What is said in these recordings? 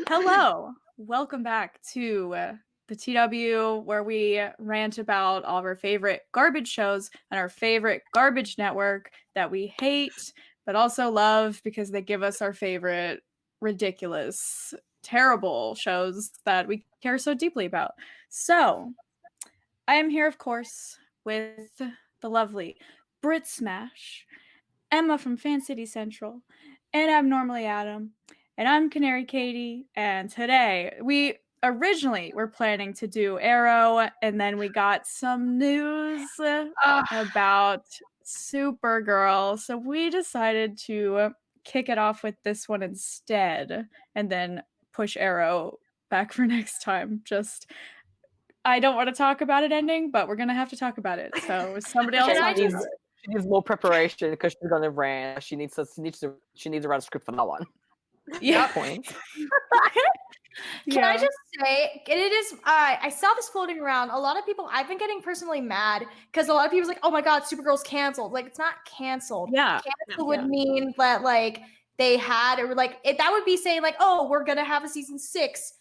Hello, welcome back to the TW, where we rant about all of our favorite garbage shows and our favorite garbage network that we hate, but also love because they give us our favorite ridiculous, terrible shows that we care so deeply about. So, I am here, of course, with the lovely Brit Smash, Emma from Fan City Central, and I'm Normally Adam, and I'm Canary Katie, and today we originally were planning to do Arrow, and then we got some news about Supergirl, so we decided to kick it off with this one instead, and then push Arrow back for next time. I don't want to talk about it ending, but we're gonna have to talk about it. So somebody else talk about it. She needs more preparation because she's gonna rant. She needs to write a script for that one. Yeah. Point. Can I just say, it is, I saw this floating around. A lot of people, I've been getting personally mad because a lot of people's like, oh my God, Supergirl's canceled. Like, it's not canceled. Yeah. Cancel would mean that, like, they had, or like, that would be saying, like, oh, we're going to have a season 6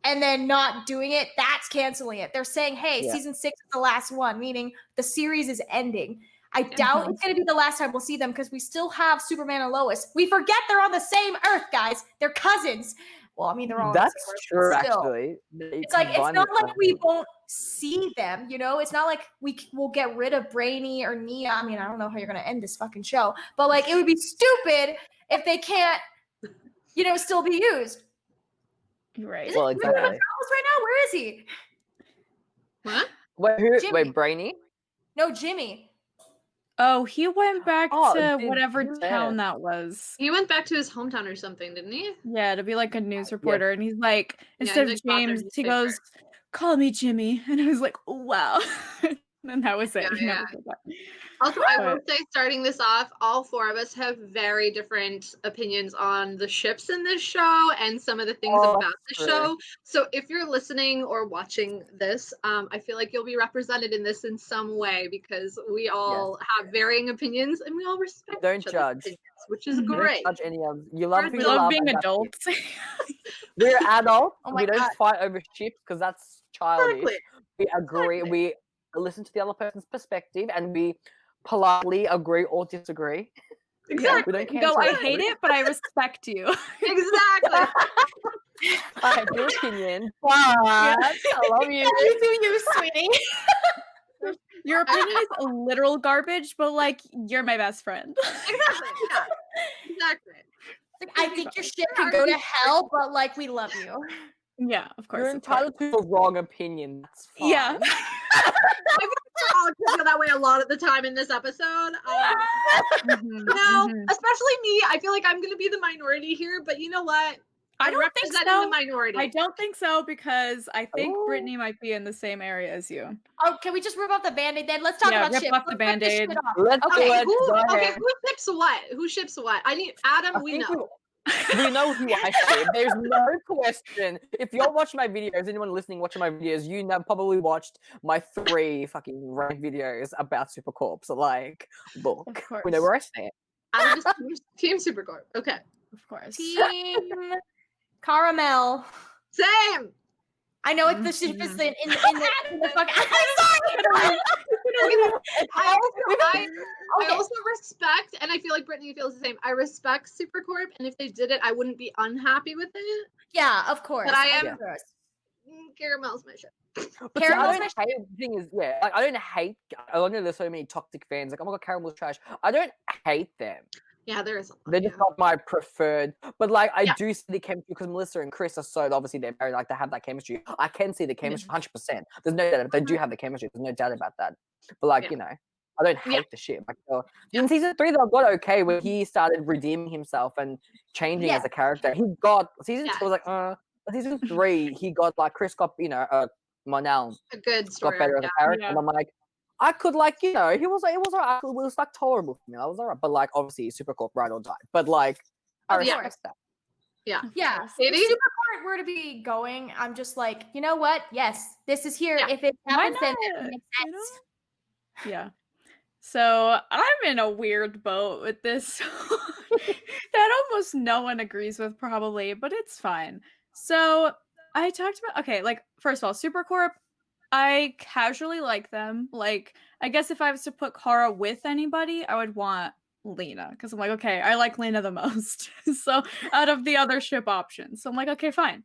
and then not doing it. That's canceling it. They're saying, hey, season 6 is the last one, meaning the series is ending. I doubt it's going to be the last time we'll see them because we still have Superman and Lois. We forget they're on the same Earth, guys. They're cousins. Well, I mean, they're all That's on the same true, Earth, still. actually. It's like, it's not like we won't see them, you know? It's not like we will get rid of Brainy or Nia. I mean, I don't know how you're going to end this fucking show, but like, it would be stupid if they can't, you know, still be used. You're right. Is it right now? Where is he? What? Wait, Brainy? No, Jimmy. Oh, he went back to whatever town that was. He went back to his hometown or something, didn't he? Yeah, to be like a news reporter. And he's like, instead of James, he goes, call me Jimmy. And I was like, wow. And that was it. Yeah. Also, I will say, starting this off, all four of us have very different opinions on the ships in this show and some of the things about the show. So if you're listening or watching this, I feel like you'll be represented in this in some way because we all have varying opinions and we all respect Don't judge. Opinions, which is great. Don't judge any of them. You love we love being adults. We're adults. We don't fight over ships because that's childish. Exactly. We agree. Exactly. We listen to the other person's perspective and we politely agree or disagree. Exactly. We don't No, I hate it, but I respect you. Exactly. I have your opinion, but I love you. You do you, sweetie. Your opinion is a literal garbage, but like, you're my best friend. Exactly. Yeah. Exactly. Like, I think your shit could go to hell, but like, we love you. Yeah, of course. You're entitled to a wrong opinion. That's fine. Yeah. I think we're all feel that way a lot of the time in this episode. Especially me. I feel like I'm going to be the minority here, but you know what? I don't think so. The minority. I don't think so because I think Brittany might be in the same area as you. Oh, can we just rip off the Band-Aid then? Let's talk about rip shit. off the Band-Aid. Let's do it. Who ships what? Who ships what? I need Adam. We know. We know who I ship. There's no question. If you're watching my videos, anyone listening watching my videos, you have probably watched my 3 fucking rant videos about Supercorp. So like, look, we know where I stand. I'm just Team Supercorp. Okay. Of course. Team Caramel. Same. I know it's the ship is in the fuck. I'm sorry. I also respect, and I feel like Brittany feels the same. I respect Supercorp, and if they did it, I wouldn't be unhappy with it. Yeah, of course. But I am. Caramel's my ship. Caramel's my ship. The thing is, like, I don't hate. I know there's so many toxic fans. Like, oh my god, Caramel's trash. I don't hate them. Yeah, there is. They're just not my preferred. But like, I do see the chemistry because Melissa and Chris are so obviously they're married. Like, they have that chemistry. I can see the chemistry 100%. There's no doubt. They do have the chemistry. There's no doubt about that. But like, you know, I don't hate the shit. Like, in season 3, they got okay when he started redeeming himself and changing as a character. He got season 2 was like, season 3 he got like Chris got, you know, Monel A good story. got better as a character, Yeah. and I'm like, I could like, he was it was alright. It was like tolerable for me. I was alright, but like obviously Supercorp ride or die. But like I Of respect course. that. Yeah. Yeah, course. if It is- Supercourt were to be going, I'm just like, you know what? Yes, this is here. Yeah. If it Why happens, then not? it makes You know? sense. Yeah. So I'm in a weird boat with this that almost no one agrees with probably, but it's fine. So I talked about okay, like first of all, Supercorp, I casually like them. Like I guess if I was to put Kara with anybody, I would want Lena because I'm like, okay, I like Lena the most. So out of the other ship options, so I'm like, okay, fine.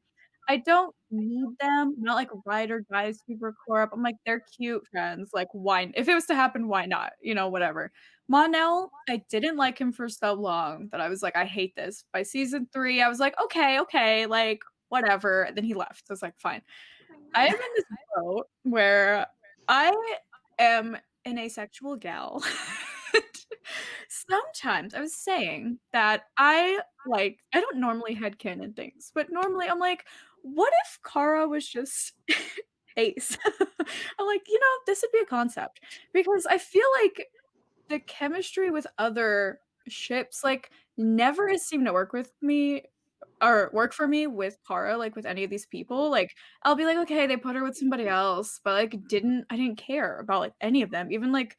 I don't need them. Not like ride or die Supercorp. I'm like, they're cute friends. Like, why? If it was to happen, why not? You know, whatever. Monel, I didn't like him for so long that I was like, I hate this. By season 3, I was like, okay, like whatever. And then he left. So I was like, fine. I am in this boat where I am an asexual gal. Sometimes I was saying that I don't normally headcanon things, but normally I'm like, what if Kara was just ace? I'm like, this would be a concept because I feel like the chemistry with other ships like never has seemed to work with me or work for me with Kara, like with any of these people. Like I'll be like, okay, they put her with somebody else, but like I didn't care about like any of them, even like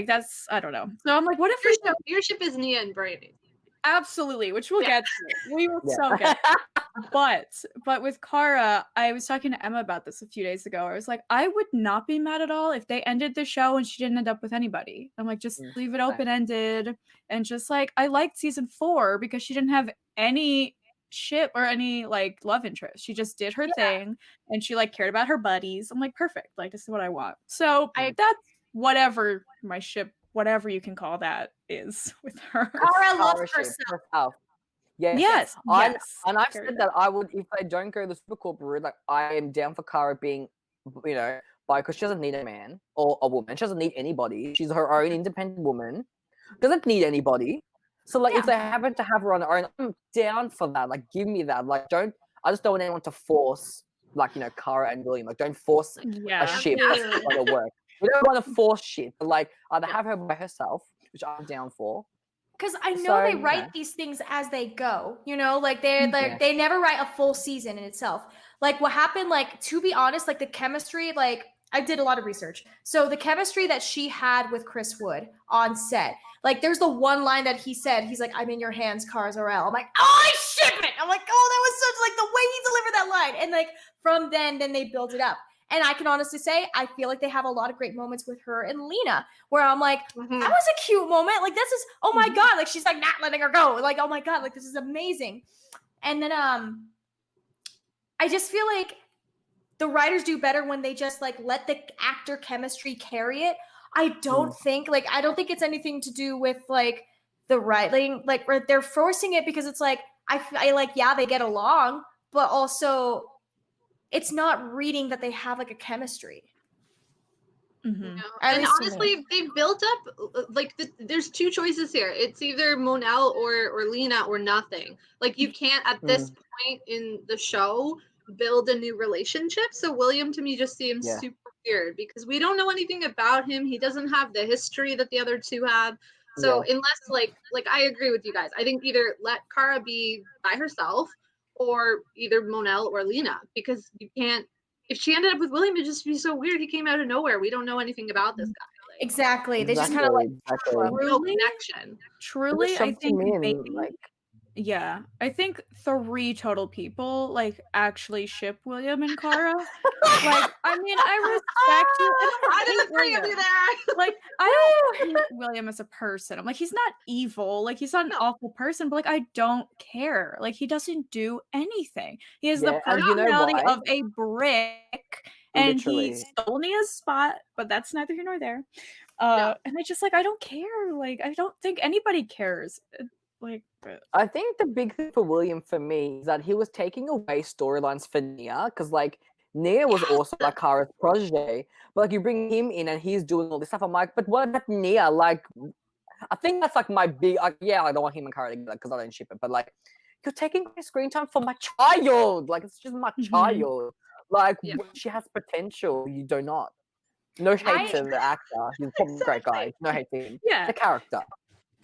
that's I don't know. So I'm like, what if your ship is Nia and Brady. absolutely, which we'll Yeah. get to. We will Yeah. so get to. But with Kara, I was talking to Emma about this a few days ago. I was like, I would not be mad at all if they ended the show and she didn't end up with anybody. I'm like, just leave it open ended and just like I liked season 4 because she didn't have any ship or any like love interest. She just did her thing and she like cared about her buddies. I'm like, perfect. Like this is what I want. So that's whatever my ship, whatever you can call that, is with her. Kara loves Kara ship herself. Yes. Yes. And I've Carry said that I would, if they don't go the Supercorp route, like I am down for Kara being, because she doesn't need a man or a woman. She doesn't need anybody. She's her own independent woman. Doesn't need anybody. So like, if they happen to have her on her own, I'm down for that. Like, give me that. Like, I just don't want anyone to force, like, Kara and William. Like, don't force a ship that's going to work. We don't want to force shit. But like, either have her by herself, which I'm down for. Because I know they write these things as they go, like they never write a full season in itself. Like what happened, like to be honest, like the chemistry, like I did a lot of research. So the chemistry that she had with Chris Wood on set, like there's the one line that he said, he's like, "I'm in your hands, Kara Zor-El." I'm like, oh, I ship it. I'm like, oh, that was such like the way he delivered that line. And like from then they build it up. And I can honestly say, I feel like they have a lot of great moments with her and Lena, where I'm like, that was a cute moment. Like, this is, oh my God. Like, she's like not letting her go. Like, oh my God, like, this is amazing. And then I just feel like the writers do better when they just like let the actor chemistry carry it. I don't think it's anything to do with like the writing. Like, they're forcing it because it's like, I like, yeah, they get along, but also it's not reading that they have like a chemistry. Mm-hmm. And honestly, they built up like there's two choices here. It's either Monel or Lena or nothing. Like you can't at this point in the show build a new relationship. So William to me just seems super weird because we don't know anything about him. He doesn't have the history that the other two have. So unless like I agree with you guys. I think either let Kara be by herself or either Monel or Lena, because you can't. If she ended up with William, it'd just be so weird. He came out of nowhere. We don't know anything about this guy. Like, exactly. They just kind of like no connection. Truly, I think maybe. I think 3 total people like actually ship William and Kara. Like, I mean, I respect you. I didn't agree with you there. Like, I don't hate William as a person. I'm like, he's not evil. Like, he's not an awful person, but like, I don't care. Like, he doesn't do anything. He has the personality of a brick, and he stole Nia's spot, but that's neither here nor there. And I just like, I don't care. Like, I don't think anybody cares. Like, I think the big thing for William for me is that he was taking away storylines for Nia, because like Nia was also like Kara's protege, but like you bring him in and he's doing all this stuff. I'm like, but what about Nia? Like, I think that's like my big I don't want him and Kara together because I don't ship it, but like you're taking away screen time for my child. Like it's just my child. Like Yeah. she has potential. You do not. No hate to the actor. He's probably a great guy. No hate to him. Yeah. The character.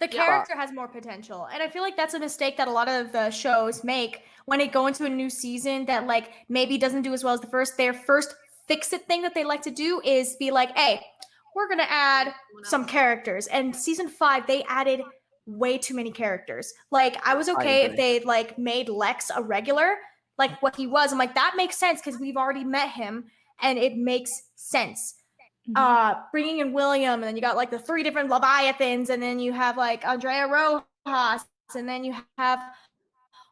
The character has more potential. And I feel like that's a mistake that a lot of the shows make when they go into a new season that like maybe doesn't do as well as the first. Their first fix-it thing that they like to do is be like, hey, we're going to add some characters. And season 5, they added way too many characters. Like, I was okay if they like made Lex a regular, like what he was. I'm like, that makes sense because we've already met him and it makes sense. Bringing in William, and then you got like the 3 different Leviathans, and then you have like Andrea Rojas, and then you have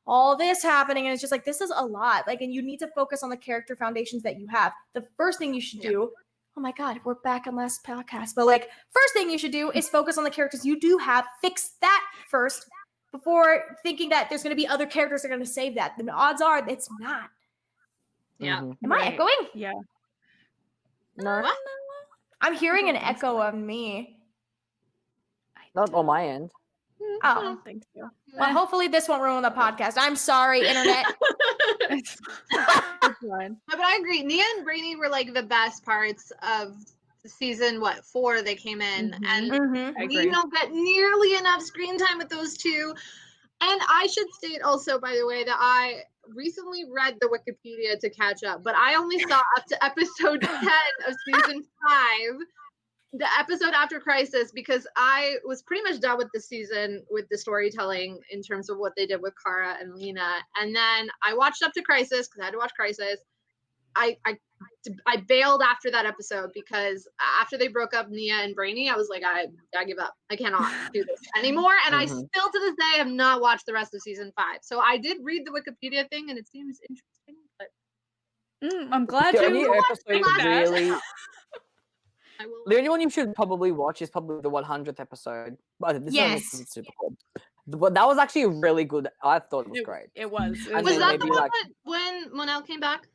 all this happening, and it's just like, this is a lot. Like, and you need to focus on the character foundations that you have. The first thing you should do, oh my God, we're back on last podcast, but like, first thing you should do is focus on the characters you do have, fix that first before thinking that there's going to be other characters that are going to save that. The odds are it's not. Yeah. Am I echoing? Yeah. No. What? I'm hearing an echo of me. Not on my end. I don't think so. Well, hopefully this won't ruin the podcast. I'm sorry, internet. It's fine. But I agree. Nia and Brainy were like the best parts of season 4 they came in, and I we agree. don't get nearly enough screen time with those two. And I should state also, by the way, that I recently read the Wikipedia to catch up, but I only saw up to episode 10 of season 5, the episode after Crisis, because I was pretty much done with the season with the storytelling in terms of what they did with Kara and Lena. And then I watched up to Crisis because I had to watch Crisis. I bailed after that episode because after they broke up Nia and Brainy, I was like, I give up. I cannot do this anymore. And I still to this day have not watched the rest of season 5. So I did read the Wikipedia thing and it seems interesting, but I'm glad The you only watched episode that. really. I will. The only one you should probably watch is probably the 100th episode. But this one Yes. is super cool. But that was actually really good. I thought it was great. It was. And Was then that the maybe, one like- when Monel came back?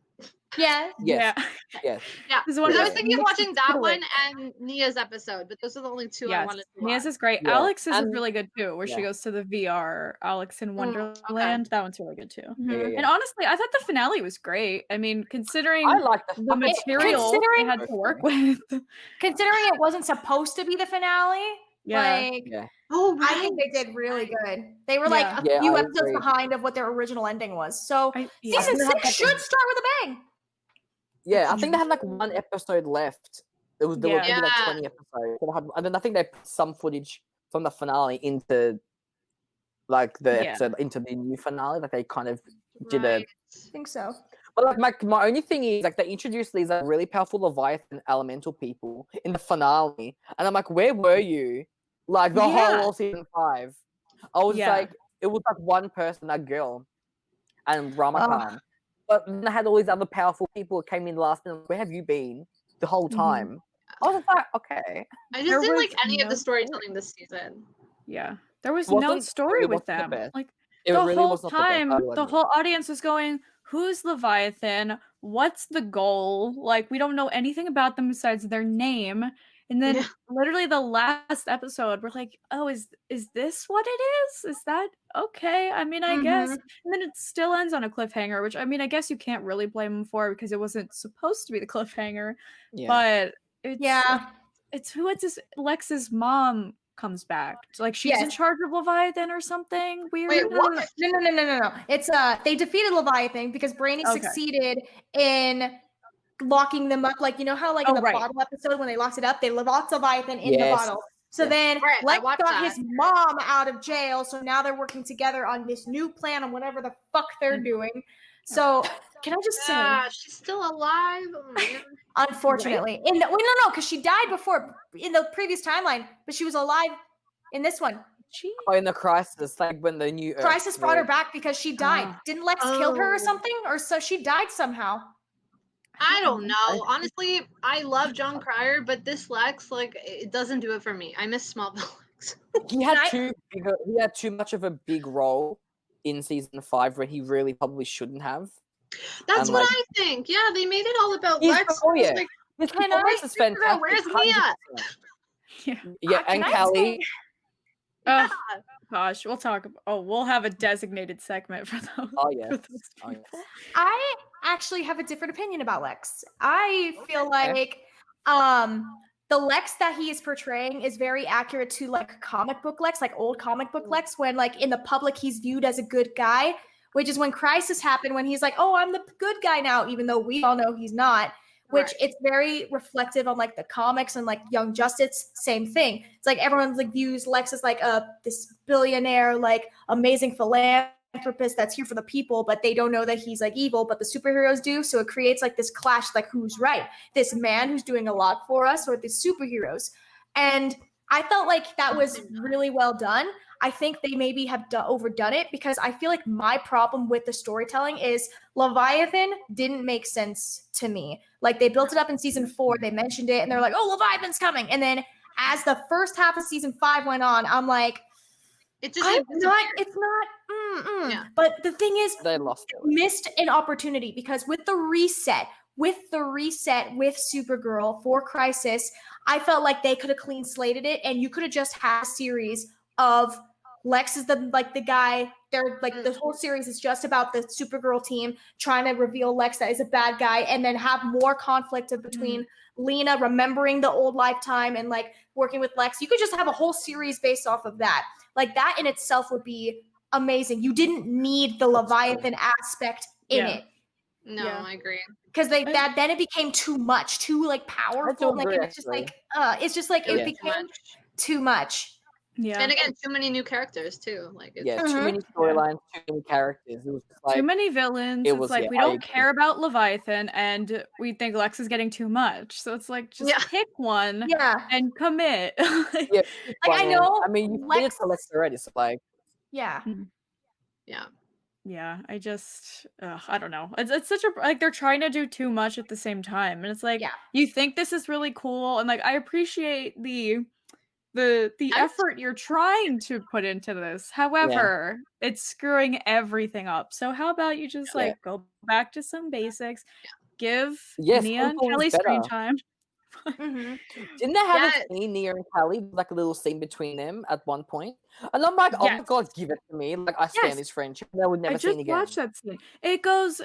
Yeah. Yes. Yeah. Yes. Yeah. This is one I of was the thinking of most watching that one quick. and Nia's episode, but those are the only two I Yes. wanted to watch. Nia's is great. Yeah. Alex is And- really good too, where she yeah. goes to the VR. Alex in Wonderland. That one's really good too. Yeah, yeah, And yeah. honestly, I thought the finale was great. I mean, considering I like the the material they had to work with. Considering it wasn't supposed to be the finale, Yeah. like Yeah. Oh, I right. think they did really good. They were like a Yeah, few I episodes agree. behind of what their original ending was. So Yeah. season I think 6 should start with a bang. Yeah, I think they had like 1 episode left. There were maybe like Yeah. 20 episodes. And then I think they put some footage from the finale into like the Yeah. episode into the new finale. Like they kind of did a. Right. I think so. But like my only thing is like they introduced these like really powerful Leviathan elemental people in the finale, and I'm like, where were you? Like the whole of season 5. I was Yeah. like, it was like one person, that girl, and Ramakan. But then I had all these other powerful people that came in last minute. Where have you been the whole time? I was like, okay. I just There didn't was like any of no the storytelling this season. Yeah. There was Wasn't- no story it with wasn't the them. best. Like It the really whole was not the best. time, I the wasn't. whole audience was going, who's Leviathan? What's the goal? Like, we don't know anything about them besides their name. And then Yeah. literally the last episode, we're like, oh, is this what it is? Is that okay? I mean, I guess. And then it still ends on a cliffhanger, which I mean, I guess you can't really blame them for because it wasn't supposed to be the cliffhanger. Yeah. But it's Yeah. it's who it's Lex's mom comes back. Like she's in Yes. charge of Leviathan or something weird. Wait, what? No. It's they defeated Leviathan because Brainy Okay. succeeded in locking them up. Like, you know how like in Oh, the right. bottle episode when they locked it up, they locked Leviathan in the Yes. bottle. So Yeah. then Right, I Lex watched got that. his mom out of jail. So now they're working together on this new plan on whatever the fuck they're doing. So can I just say, Yeah, she's still alive. Oh, man. unfortunately, in the, wait, no, because she died before in the previous timeline, but she was alive in this one. She Oh, in the Crisis, like when the new Earth Crisis brought her was- back because she died. Didn't Lex kill her or Oh. something? Or so she died somehow. I don't know. Honestly, I love John Cryer, but this Lex, like, it doesn't do it for me. I miss Smallville Lex. He had he had too much of a big role in season 5 where he really probably shouldn't have. That's And, what like- I think. Yeah, they made it all about He's Lex. oh, It's yeah. like, His Can I- performance is Supergirl, fantastic. where's Mia? 100%. yeah. Yeah, and Can I Callie. say- Oh gosh, we'll talk. We'll have a designated segment for those. Oh, yeah. for those Oh, yeah. people. actually have a different opinion about Lex. I feel like the Lex that he is portraying is very accurate to like comic book Lex, like old comic book Lex, when like in the public he's viewed as a good guy, which is when Crisis happened, when he's like, oh, I'm the good guy now, even though we all know he's not. Which it's very reflective on like the comics and like Young Justice, same thing. It's like everyone's like views Lex as like this billionaire, like amazing philanthropist that's here for the people, but they don't know that he's like evil, but the superheroes do. So it creates like this clash, like who's right? This man who's doing a lot for us, or the superheroes? And I felt like that was really well done. I think they maybe have overdone it, because I feel like my problem with the storytelling is Leviathan didn't make sense to me. Like they built it up in season 4, they mentioned it, and they're like, "Oh, Leviathan's coming," and then as the first half of season 5 went on, I'm like, it's not. Yeah. But the thing is, they lost it. Missed an opportunity, because with the reset with Supergirl for Crisis, I felt like they could have clean slated it, and you could have just had a series of Lex is the guy. They're like the whole series is just about the Supergirl team trying to reveal Lex that is a bad guy, and then have more conflict between Lena remembering the old lifetime and like working with Lex. You could just have a whole series based off of that. Like that in itself would be amazing. You didn't need the Leviathan aspect in it. No, I agree. Because then it became too much, too like powerful. Like it's just like it became too much. Yeah. And again, too many new characters too. Like too many storylines, too many characters. It was just like too many villains. It's like we don't care about Leviathan, and we think Lex is getting too much. So it's like just pick one, and commit. Like I know. I mean, you did it for Lex already, so like. Yeah. Yeah, I just I don't know. It's such a like they're trying to do too much at the same time, and it's like you think this is really cool, and like I appreciate the effort you're trying to put into this. However, it's screwing everything up. So how about you just like go back to some basics, give Nia and Kelly screen time. Didn't they have a scene, Nia and Kelly, like a little scene between them at one point? And I'm like, oh my god, give it to me! Like I stand this friendship. I would never see it again. I just watched that scene. It goes,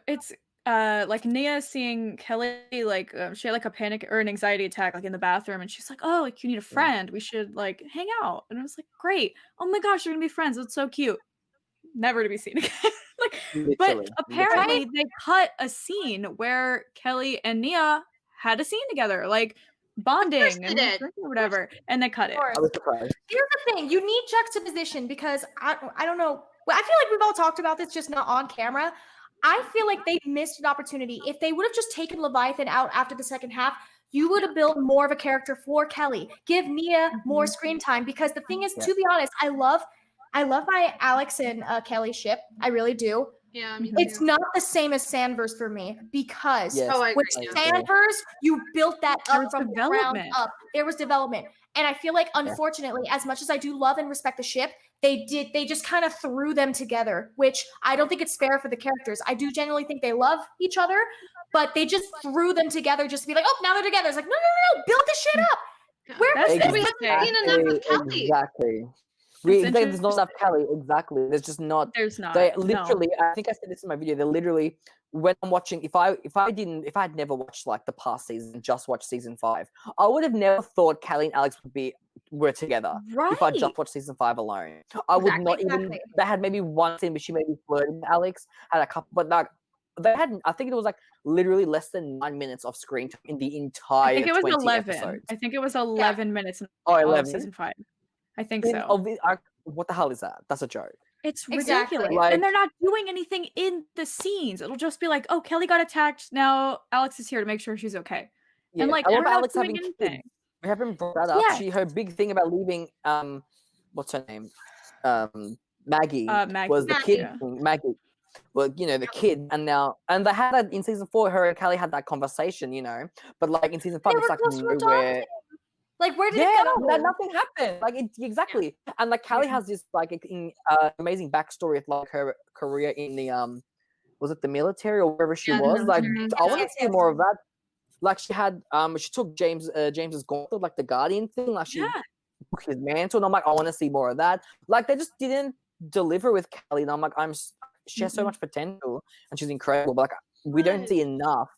it's like Nia seeing Kelly, like she had like a panic or an anxiety attack like in the bathroom, and she's like, oh, like you need a friend, we should like hang out. And I was like, great, oh my gosh, you're gonna be friends, that's so cute. Never to be seen again. Like but apparently they cut a scene where Kelly and Nia had a scene together, like bonding and or whatever, and they cut it. I was surprised. Here's the thing, you need juxtaposition, because I don't know, well, I feel like we've all talked about this, just not on camera. I feel like they missed an opportunity. If they would have just taken Leviathan out after the second half, you would have built more of a character for Kelly. Give Nia more screen time, because the thing is, to be honest, I love my Alex and Kelly ship. I really do. Yeah, me too. It's not the same as Sandverse for me, because with agree. Sandverse, you built that up from the ground up. There was development. And I feel like, unfortunately, as much as I do love and respect the ship, they just kind of threw them together, which I don't think it's fair for the characters. I do genuinely think they love each other, but they just threw them together just to be like, oh, now they're together. It's like, no, build this shit up. Where we haven't seen enough of Kelly. Exactly. There's not enough Kelly. Exactly. There's just not. There's not. They literally. I think I said this in my video. They literally, when I'm watching, if I had never watched like the past season, just watched season 5, I would have never thought Kelly and Alex were together. Right. If I just watched season 5 alone, I would not even. They had maybe one scene where she maybe flirted with Alex. Had a couple, but like they had. I think it was like literally less than 9 minutes of screen time in the entire. I think it was 11. Episodes. I think it was 11 minutes. Oh, 11. Season 5. I think so. What the hell is that? That's a joke. It's ridiculous. Like, and they're not doing anything in the scenes. It'll just be like, oh, Kelly got attacked. Now Alex is here to make sure she's okay. Yeah, and like, I love not Alex doing having anything. kids. We haven't brought that up. Her big thing about leaving, what's her name? Maggie was the kid. Yeah. Maggie. Well, you know, the kid, and they had that in season 4. Her and Kelly had that conversation, you know, but like in season 5, it's like nowhere. Like, where did it go? Nothing happened. Like, exactly. And like, Kelly has this like amazing backstory of like her career in the was it the military or wherever she was? Like, I want to see more of that. Like, she had she took James's gauntlet, like the Guardian thing. Like, she took his mantle, and I'm like, I want to see more of that. Like, they just didn't deliver with Kelly, and I'm like, I'm she has so much potential and she's incredible. But like we don't Right. see enough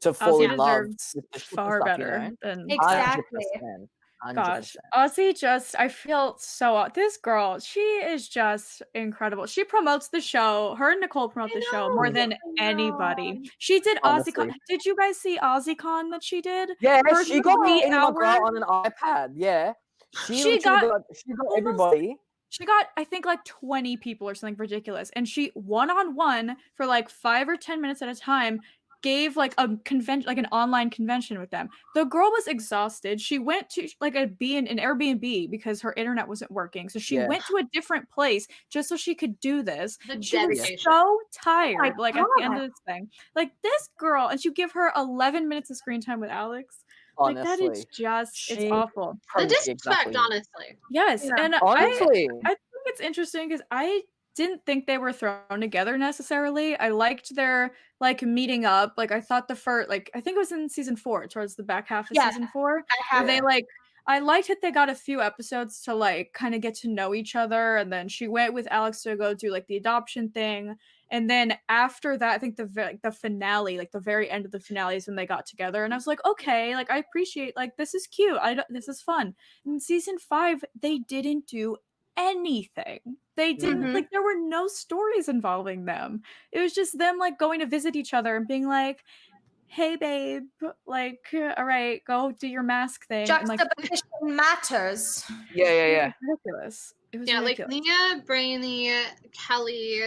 to fall Ozzy in love deserves with the ship and far stuff, better than Exactly. 100%. 100%. Gosh, Ozzy just, I feel so, this girl, she is just incredible. She promotes the show. Her and Nicole promote the show more than anybody. She did Honestly. OzzyCon. Did you guys see OzzyCon that she did? Yeah, Her she got 3 Katie McGrath hour. on an iPad. Yeah, She literally got got everybody. She got, I think, like 20 people or something ridiculous. And she one-on-one for like 5 or 10 minutes at a time gave like a convention, like an online convention with them. The girl was exhausted. She went to like an Airbnb because her internet wasn't working. So she went to a different place just so she could do this. She was dedication. so tired, like at the end God. of this thing. Like this girl, and you give her 11 minutes of screen time with Alex. Like that is Honestly, just, it's She- awful. The Probably disrespect, exactly. honestly. Yes, Yeah. and Honestly, I think it's interesting because I didn't think they were thrown together necessarily. I liked their like meeting up. Like I thought the first, like I think it was in season 4, towards the back half of Yeah, season 4, I where have they like. I liked that they got a few episodes to like kind of get to know each other, and then she went with Alex to go do like the adoption thing, and then after that, I think the finale, like the very end of the finale, is when they got together, and I was like, okay, like I appreciate, like this is cute. This is fun. In season 5, they didn't do anything. They didn't Mhm. like there were no stories involving them. It was just them like going to visit each other and being like, "Hey babe, like all right, go do your mask thing." And like Juxtaposition matters. yeah. it was ridiculous. It was Yeah, like ridiculous. Nia, Brainy, Kelly,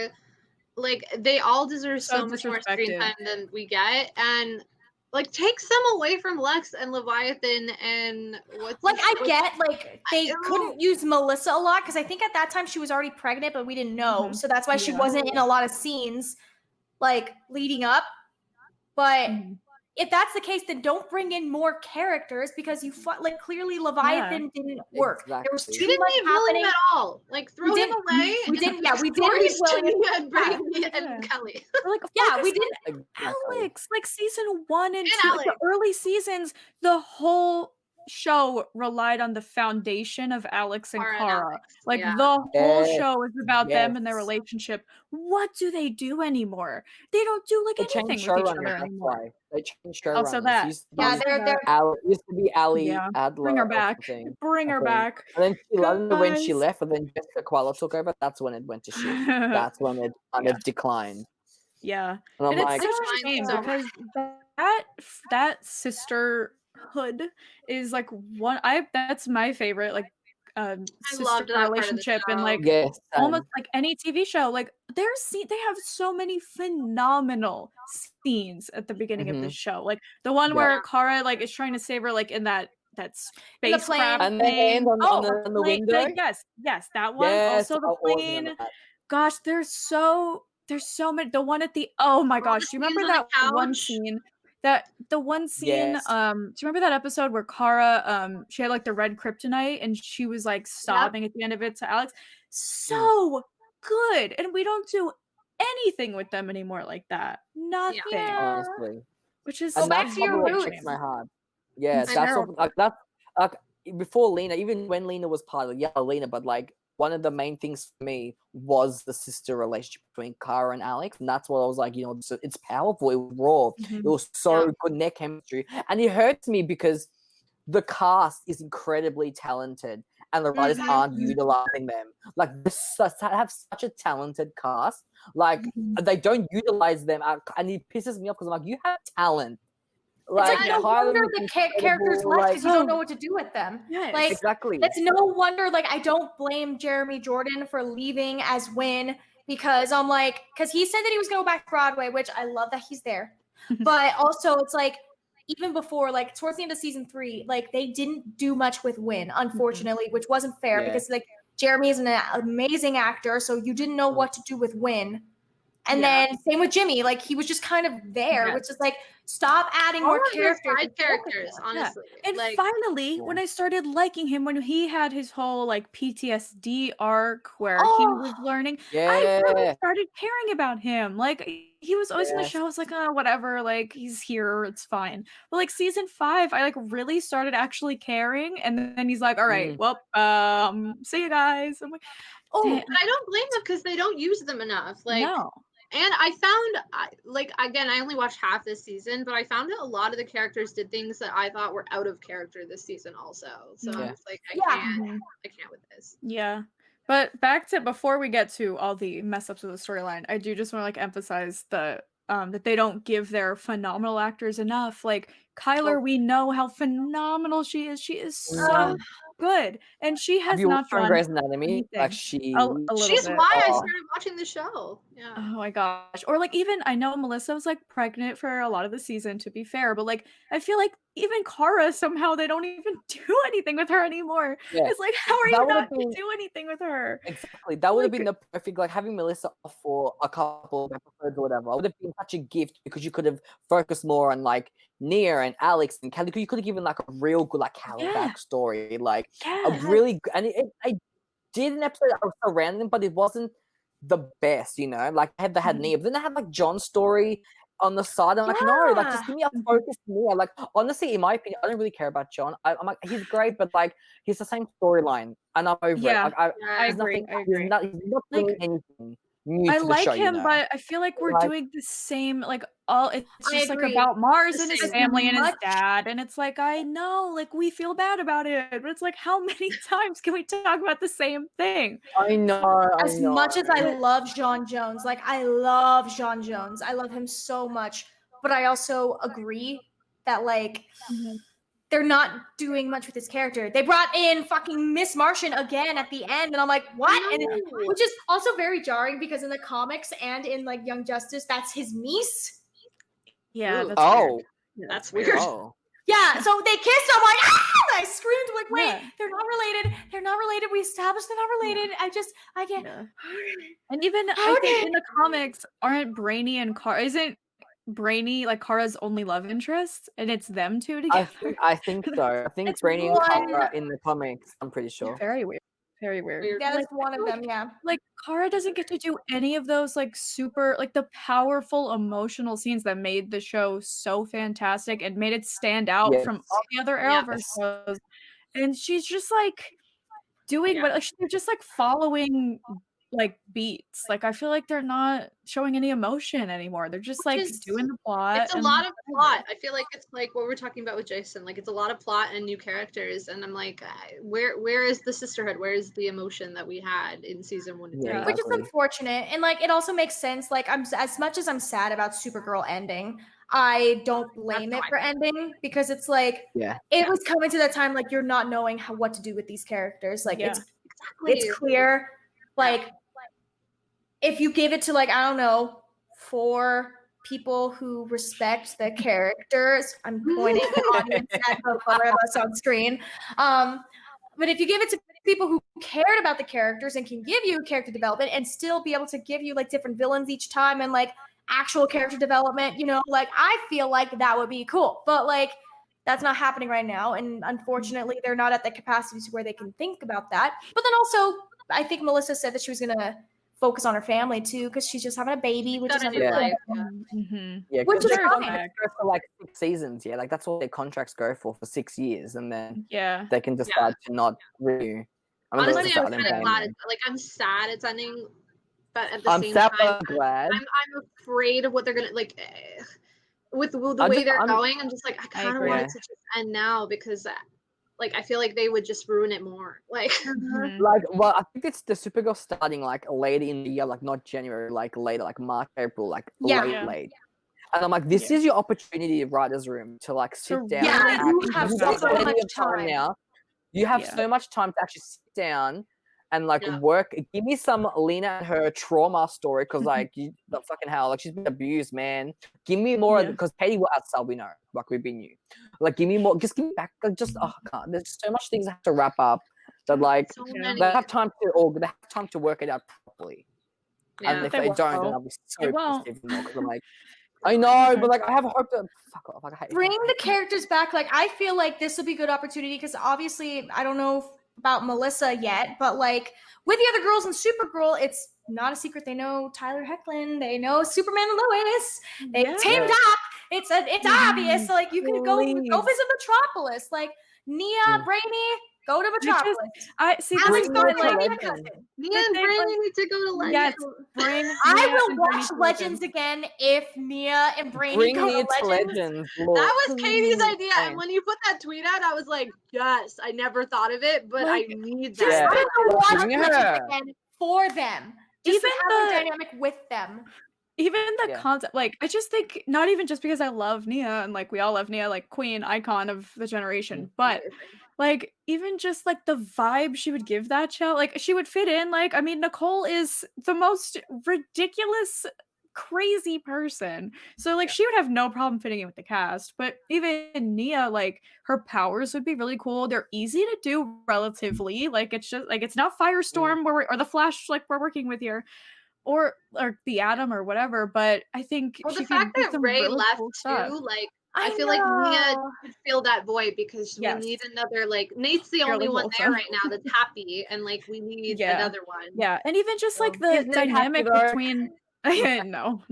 like they all deserve So so much more screen disrespected. time than we get, and like take some away from Lex and Leviathan and what's Like I what's- get like they I- couldn't use Melissa a lot because I think at that time she was already pregnant, but we didn't know, Mhm. so that's why she Yeah. wasn't in a lot of scenes like leading up. But Mhm. if that's the case, then don't bring in more characters because you like clearly Leviathan didn't work. There was Exactly. too we didn't much need William happening. at all. Like throw We him didn't- away. we didn't- yeah, we didn't Stories need William. to Nia, Brainy, Yeah. and Kelly. Or, like Yeah, focus we on didn't. Exactly. Alex, like season 1 and And 2, like the Alex. early seasons, the whole show relied on the foundation of Alex and Cara and Cara. Alex, Like yeah. the whole Yes, show is about them and their yes. relationship. What do they do anymore? They don't do like They anything changed with each showrunners. other That's anymore. why they changed Also showrunners. that. Used to Yeah, be they're used to be Ali Yeah. Adler. Bring her or back. something, Bring I her think. back. And then I don't know when she Guys. left, and then Jessica Koala took over. That's when it went to shit. That's when it kind Yeah. of declined. Yeah. And I'm And it's like, such a Declined shame so because that sisterhood is like that's my favorite like sister loved that part of the relationship and show. like yes, almost like any TV show. Like they have so many phenomenal scenes at the beginning of Mhm. this show. Like the one Yeah. where Cara like is trying to save her like in that In the spacecraft plane. And the hand thing. on her the plane- window. yes, that one. Yes, Also the how awesome plane. that. Gosh, there's so many. The one at the oh my All the gosh, do you remember scenes on that the one couch. scene? The one scene, Yes. do you remember that episode where Cara she had like the red kryptonite and she was like sobbing at the end of it to Alex? So good. And we don't do anything with them anymore like that. Nothing. Yeah. Honestly. Which is And Go back that's to your probably what roots. breaks my heart. Yeah, I that's know. what, like that's like before Lena, even when Lena was part of Lena, but like one of the main things for me was the sister relationship between Cara and Alex, and that's what I was like, it's powerful, it was raw, Mhm. it was so good in their chemistry, and it hurts me because the cast is incredibly talented, and the writers Mhm. aren't utilizing them. Like they have such a talented cast, like Mhm. they don't utilize them, and it pisses me off because I'm like, you have talent. It's like no Tyler wonder was the incredible, characters left because you like- don't know what to do with them. Yes. Like exactly. it's no wonder. Like I don't blame Jeremy Jordan for leaving as Win because I'm like because he said that he was going to go back to Broadway, which I love that he's there. But also it's like even before like towards the end of season 3, like they didn't do much with Win, unfortunately, which wasn't fair Yeah. because like Jeremy is an amazing actor, so you didn't know what to do with Win. And Yeah. then same with Jimmy, like he was just kind of there, Yes. which is like Stop adding All more of their characters. side characters, honestly. And Like, finally, when I started liking him, when he had his whole like PTSD arc where he was learning, I really Yeah. started caring about him. Like he was always in the Yes. show. I was like, oh, whatever. Like he's here, it's fine. But like season 5, I like really started actually caring. And then he's like, all right, well, see you guys. I'm like, Oh, but I don't blame them because they don't use them enough. Like, no. and I found, like, again, I only watched half this season, but I found that a lot of the characters did things that I thought were out of character this season also. So I was like, I can't with this. Yeah. But back to before we get to all the mess ups of the storyline, I do just want to like emphasize that they don't give their phenomenal actors enough. Like Kyler, we know how phenomenal she is. She is so good, and she Have has you not watched her in done Grey's Anatomy? anything. Like she, a little She's bit. why I Oh. started watching the show. Yeah. Oh my gosh. Or like even I know Melissa was like pregnant for a lot of the season, to be fair, but like I feel like even Kara somehow they don't even do anything with her anymore. Yeah. It's like how are That you would've not been- to do anything with her? Exactly. That would have Like- been the perfect, like having Melissa off for a couple of episodes or whatever. Would have been such a gift because you could have focused more on like Nia and Alex and Kelly. You could have given like a real good like Kelly backstory, like a really and I did an episode that was so random, but it wasn't the best, you know. Like they had Nia, but then they had like John's story on the side. I'm like, no, like just give me a focus Nia. Like honestly, in my opinion, I don't really care about John. I'm like, he's great, but like he's the same storyline, and I'm over it. Like, I there's agree. nothing- I agree. He's not doing Like, anything new I to the like show, him, you know? but I feel like we're Like- doing the same. Like all it's I just like agree. about Mars The and his same family and his much- dad, and it's like I know, like we feel bad about it, but it's like how many times can we talk about the same thing? I know. As much as I love John Jones, like I love John Jones, I love him so much, but I also agree that like they're not doing much with his character. They brought in fucking Miss Martian again at the end, and I'm like, what? And which is also very jarring because in the comics and in like Young Justice, that's his niece. Yeah, Ooh. that's Oh, weird. Yeah, That's weird. oh. Yeah, so they kissed. I'm like, ah! I screamed like, wait, Yeah. they're not related. They're not related. We established they're not related. I can't. Yeah. And even I How think did- in the comics, aren't Brainy and Kara isn't Brainy like Kara's only love interest, and it's them two together? I think so. I think It's Brainy and one- Kara in the comics. I'm pretty sure. Very weird. Very weird. Weird. Yeah, Like, that's one of them. Yeah. like Kara doesn't get to do any of those like super like the powerful emotional scenes that made the show so fantastic and made it stand out from all the other Arrowverse shows. And she's just like doing what like, they're just like following like beats. Like I feel like they're not showing any emotion anymore. They're just like doing the plot. It's a lot of plot. I feel like it's like what we're talking about with Jason. Like it's a lot of plot and new characters, and I'm like, where is the sisterhood? Where is the emotion that we had in season 1 and 3? Yeah. Which is Exactly. unfortunate, and like it also makes sense. Like I'm as much as I'm sad about Supergirl ending, I don't blame That's it how I for ending because it's like Yeah. it was coming to that time like you're not knowing what to do with these characters. Like it's Exactly. clear. Like if you give it to like I don't know 4 people who respect the characters, I'm pointing the audience at both of us on screen. But if you give it to people who cared about the characters and can give you character development and still be able to give you like different villains each time and like actual character development, you know, like I feel like that would be cool. But like that's not happening right now. And unfortunately, they're not at the capacity to where they can think about that. But then also, I think Melissa said that she was going to focus on her family too because she's just having a baby, which is Got a new understandable. life. Yeah, Which 'cause is they fine. go for like 6 seasons. Yeah, like that's what their contracts go for 6 years, and then Yeah. they can decide to not renew. I mean, Honestly, I'm that's kind of them glad. paying Like I'm sad it's ending, but at the them. I'm same sad, time, but glad. I'm afraid of what they're gonna like. With the I'm way just- they're I'm- going, I'm just like I kind of agree. want it to just end now because, like, I feel like they would just ruin it more. Like, Mhm. Like, well, I think it's the Supergirl starting like later in the year, like not January, like later, like March, April, like Yeah. late, Yeah. late. And I'm like, this is your opportunity, writers' room, to like sit To down. Yeah, and you act- have you've so got plenty much of time time. now. You have Yeah. so much time to actually sit down and like Yeah. work. Give me some Lena and her trauma story, because like the fucking hell, like she's been abused, man. Give me more, Yeah. because Katie was outside, we know, like we've been new. Like, give me more. Just give me back. Like, just I can't. There's so much things I have to wrap up that like so Yeah. many. they have time to, or they have time to work it out properly. Yeah. And if They they don't, then won't. I'll be so They won't. pissed even more, because I'm like, I know, but like I have hope that fuck off. Like, I hate Bring the characters back. Like I feel like this will be a good opportunity because obviously I don't know about Melissa yet, but like with the other girls in Supergirl, it's not a secret. They know Tyler Hoechlin. They know Superman and Lois. They teamed up. It's obvious. So like you can go visit Metropolis. Like Nia, Brainy, go to Metropolis. I see. Alex, go to Legends. Legends. Cousin. Nia and Brainy need to go to Legends. Yes, bring. I Nia will and watch Brainy to Legends again if Nia and Brainy Bring go me to to Legends. Legends. Look. That was Katie's idea, and Fine. when you put that tweet out, I was like, yes, I never thought of it, but Like, I need Just that. gonna watch Bring Legends her. again for them. Just Even to have the- a dynamic with them. Even the Yeah. concept, like, I just think not even just because I love Nia and like we all love Nia, like queen icon of the generation, but like even just like the vibe she would give that show, like she would fit in. Like, I mean, Nicole is the most ridiculous, crazy person, so like she would have no problem fitting in with the cast. But even Nia, like her powers would be really cool. They're easy to do relatively. Like it's just like it's not Firestorm where or the Flash like we're working with here. Or the Atom or whatever, but I think Well, the she fact could do that some Ray really left cool stuff. too, like I feel like Nia could fill that void because Yes. we need another. Like Nate's the Fairly only one there wholesome. right now that's happy, and like we need Yeah. another one. Yeah, and even just like Is the Nate dynamic happy, though? between no,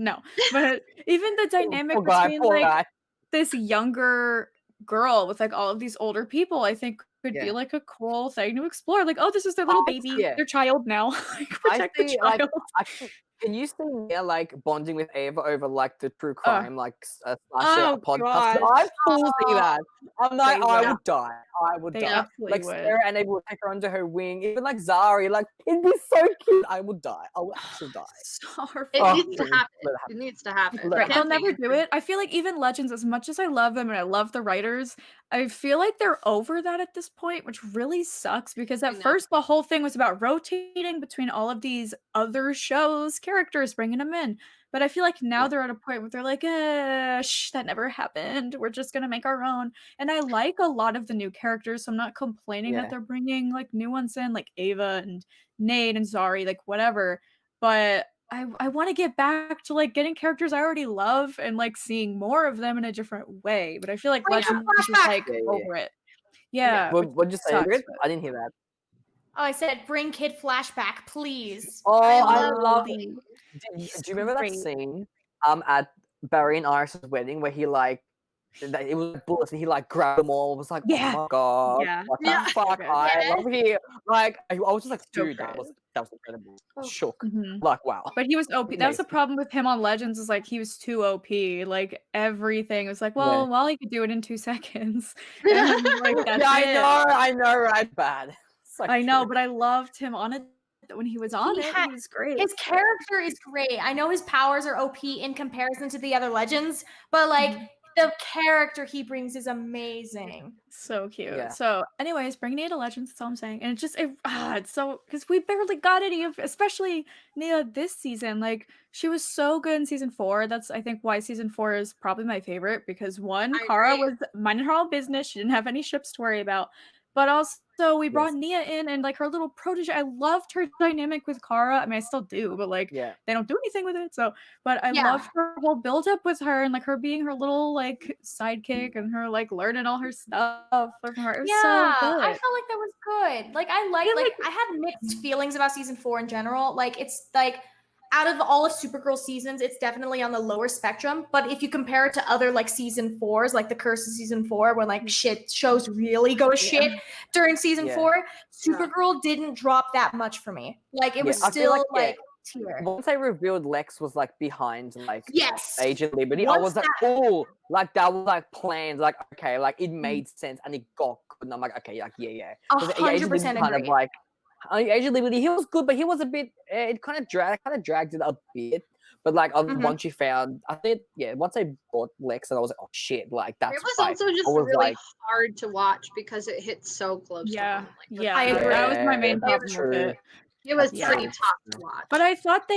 but even the dynamic Poor guy, between poor like guy. this younger girl with like all of these older people, I think could be Yeah. like a cool thing to explore. Like, oh, this is their little baby, yeah. their child now. Like, protect the see, child. like, can you see Nia like bonding with Ava over like the true crime like slasher Oh, podcast? God. I full see that. I'm like, They I would. would die. I would They die. absolutely Like would. Sarah and Ava would take her under her wing. Even like Zari, like it'd be so cute. I would die. I would actually die. Sorry. It Oh, needs to let happen. it happen. It needs to happen. Let it They'll happen. never do it. I feel like even Legends, as much as I love them and I love the writers, I feel like they're over that at this point, which really sucks because at know. first the whole thing was about rotating between all of these other shows, characters, bringing them in. But I feel like now they're at a point where they're like, that never happened. We're just going to make our own. And I like a lot of the new characters, so I'm not complaining that they're bringing like new ones in, like Ava and Nate and Zari, like whatever. But I want to get back to like getting characters I already love and like seeing more of them in a different way. But I feel like Like a Legends is flashback. like over it. Yeah. What'd you say, sucks, Brit? but- I didn't hear that. Oh, I said bring kid flashback, please. Oh, I love love the- it. Do you remember great. that scene at Barry and Iris's wedding where he like it was bullets and he like grabbed them all? It was like, Yeah. oh my god, Yeah. what the Yeah. fuck? Good. I Yes. love it. Like I was just like, So dude, that good. was incredible. Oh. Shook. Mhm. Like wow. But he was OP. That was the Amazing. problem with him on Legends, is like he was too OP. Like everything was like, well, Wally could do it in 2 seconds. And like that's Yeah, it. I know, right? Bad. So I know, true. but I loved him on it when he was on He it. had- He was great. His character is great. I know his powers are OP in comparison to the other legends, but like the character he brings is amazing. So cute. Yeah. So, anyways, bring Nia to Legends. That's all I'm saying. And it's just, it's so, because we barely got any of, especially Nia this season. Like, she was so good in season 4. That's, I think, why season 4 is probably my favorite. Because one, I Kara agree. was minding her own business. She didn't have any ships to worry about. But also, we brought Nia in and like her little protege. I loved her dynamic with Kara. I mean, I still do, but like, Yeah. they don't do anything with it. So, but I Yeah. loved her whole build up with her and like her being her little like sidekick and her like learning all her stuff from her. It was so I good. felt like that was good. Like I liked, Yeah, like I had mixed feelings about season 4 in general. Like it's like out of all of Supergirl seasons, it's definitely on the lower spectrum. But if you compare it to other like season 4s, like the Curse of season 4, when like shit shows really go to shit during season 4, Supergirl didn't drop that much for me. Like it was I feel still like, like tier. Once they revealed Lex was like behind like Yes. Agent Liberty, I Once was like, oh, like that was like planned, like okay, like it made sense and it got good. And I'm like, okay, like yeah. 'Cause Agent Liberty 100% kind of agree. like Agent Liberty, he was good, but he was a bit. It kind of dragged it a bit. But like once you found, I think once I bought Lex, and I was like, oh shit, like that's. It was right. also just I was really like, hard to watch because it hit so close to home. Like, I agree. That was my main that's problem with it. it was Yeah. pretty tough to watch. But I thought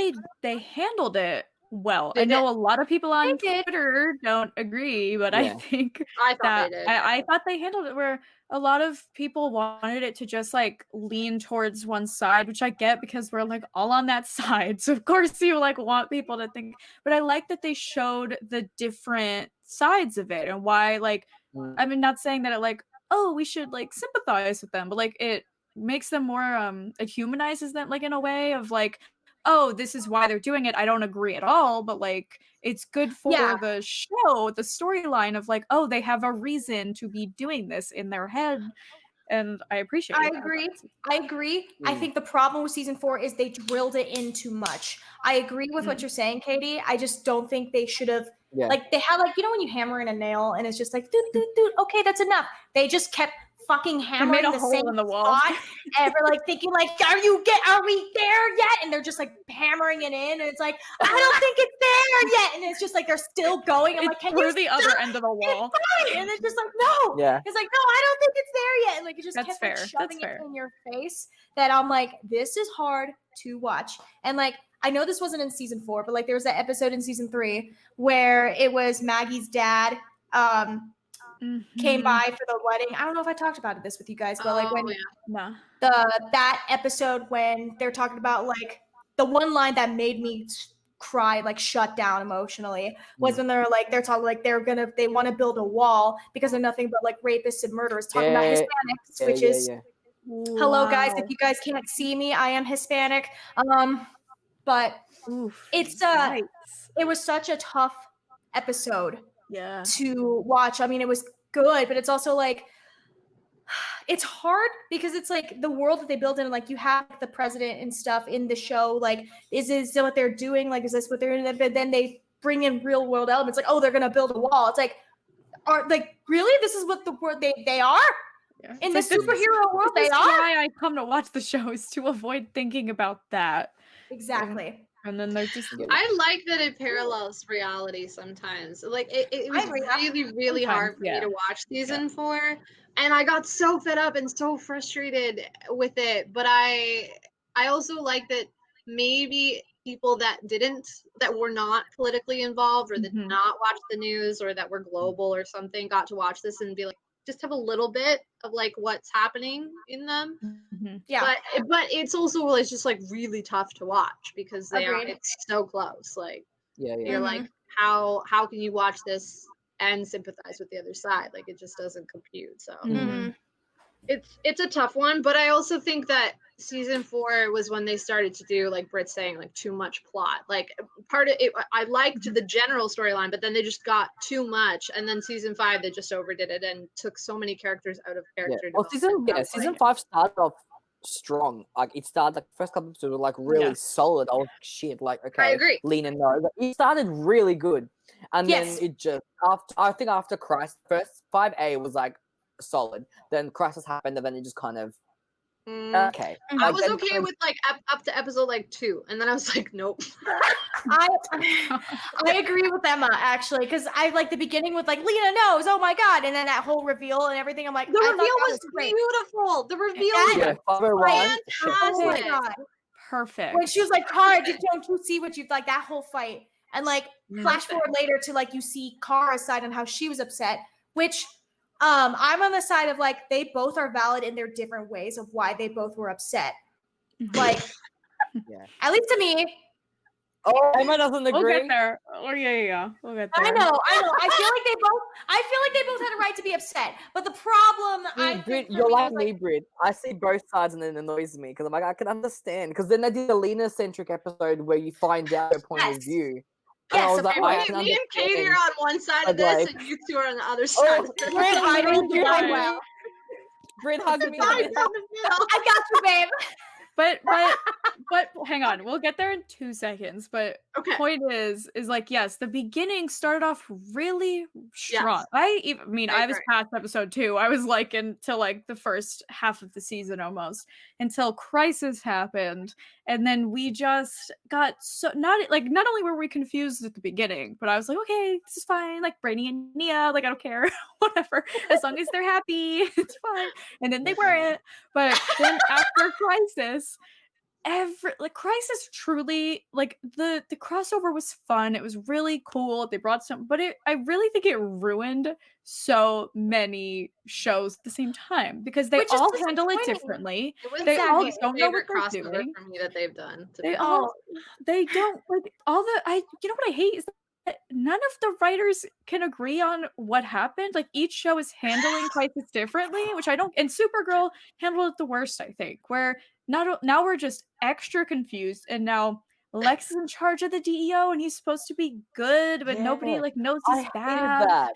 they handled it well. I Did know a lot of people on They did. Twitter don't agree, but I Yeah. think I thought that they did. I thought they handled it where a lot of people wanted it to just like lean towards one side, which I get because we're like all on that side. So of course you like want people to think, but I like that they showed the different sides of it and why like Mm. I mean not saying that it like, oh, we should like sympathize with them, but like it makes them more it humanizes them like in a way of like, oh, this is why they're doing it. I don't agree at all, but like it's good for Yeah. the show, the storyline of like, oh, they have a reason to be doing this in their head. And I appreciate I that. agree. I agree. I Mm. think the problem with season 4 is they drilled it in too much. I agree with what you're saying, Katie. I just don't think they should have. Yeah. Like they had like, you know when you hammer in a nail and it's just like doot doot doot. Okay, that's enough. They just kept fucking They made hammering a the hole same in the wall. spot and we're like thinking like, are we there yet? And they're just like hammering it in and it's like, I don't think it's there yet. And it's just like they're still going. I'm It's like, can through you the stop? other end of the wall. It's fine. And it's just like, no. Yeah. It's like, no, I don't think it's there yet. And like it just That's kept fair. like That's shoving fair. it in your face that I'm like, this is hard to watch. And like I know this wasn't in season 4, but like there was that episode in season 3 where it was Maggie's dad came by for the wedding. I don't know if I talked about this with you guys, but like when No. that episode when they're talking about like the one line that made me cry, like shut down emotionally, was when they're talking like they want to build a wall because of nothing but like rapists and murderers, talking about Hispanics, which is hello guys, if you guys can't see me, I am Hispanic. But Oof, it's yikes. it was such a tough episode Yeah. to watch. I mean, it was good, but it's also like it's hard because it's like the world that they build in, like you have the president and stuff in the show. Like, is this what they're doing? Like, is this what they're doing? But then they bring in real world elements, like, oh, they're gonna build a wall. It's like, are like really? This is what the word they are Yeah. in the It's like, superhero world. This They is are why I come to watch the show is to avoid thinking about that. exactly. And then they're just I like that it parallels reality sometimes. Like it was really hard for me to watch season 4, and I got so fed up and so frustrated with it. But I also like that maybe people that were not politically involved or that did not watch the news or that were global or something got to watch this and be like, just have a little bit of like what's happening in them. Yeah, but it's also it's just like really tough to watch because it's so close. Like you're like, how can you watch this and sympathize with the other side? Like it just doesn't compute. So it's a tough one, but I also think that season 4 was when they started to do, like Brit saying, like too much plot. Like part of it, I liked the general storyline, but then they just got too much, and then season 5 they just overdid it and took so many characters out of character. Well, season 5 started off strong. Like it started, like first couple episodes were like really solid. I was like, shit, like okay, I agree. lean in though. It started really good, and then it just after Crisis, first 5A was like solid. Then Crisis happened, and then it just kind of okay. I was okay with like up to episode like 2, and then I was like, nope. I agree with Emma actually, because I like the beginning with like Lena knows, oh my god, and then that whole reveal and everything. I'm like, the reveal was beautiful. The reveal was fantastic. Perfect. When she was like, Kara, don't you see what you like that whole fight? And like flash forward later to like you see Kara's side and how she was upset, which I'm on the side of like they both are valid in their different ways of why they both were upset. Like at least to me. Oh, Emma doesn't agree. We'll get there. Oh yeah. We'll get there. I know. I feel like they both had a right to be upset. But the problem, Brit, you're like me, Brit. I see both sides and it annoys me because I'm like, I can understand. Because then they did a Lena-centric episode where you find out her point of view. And I was like, me and Katie are on one side of this, and you two are on the other side. Brit, Brit, hug me. I got you, babe. But hang on, we'll get there in 2 seconds. But point is like, yes, the beginning started off really strong. Yes. I was past episode 2. I was like until like the first half of the season almost, until Crisis happened, and then we just got so not only were we confused at the beginning, but I was like, okay, this is fine. Like Brainy and Nia, like I don't care, whatever, as long as they're happy, it's fine. And then they weren't. But then after Crisis, Crisis truly, like, the crossover was fun. It was really cool. They brought some, but I really think it ruined so many shows at the same time because they Which is all handle it disappointing. differently. It was They all my don't know what favorite they're crossover doing. for me that they've done. To They be all honest. they don't like all the you know what I hate is that none of the writers can agree on what happened. Like each show is handling Crisis differently, which I don't. And Supergirl handled it the worst, I think. Where now we're just extra confused, and now Lex is in charge of the DEO, and he's supposed to be good, but nobody Yeah, like knows I he's hated bad. that.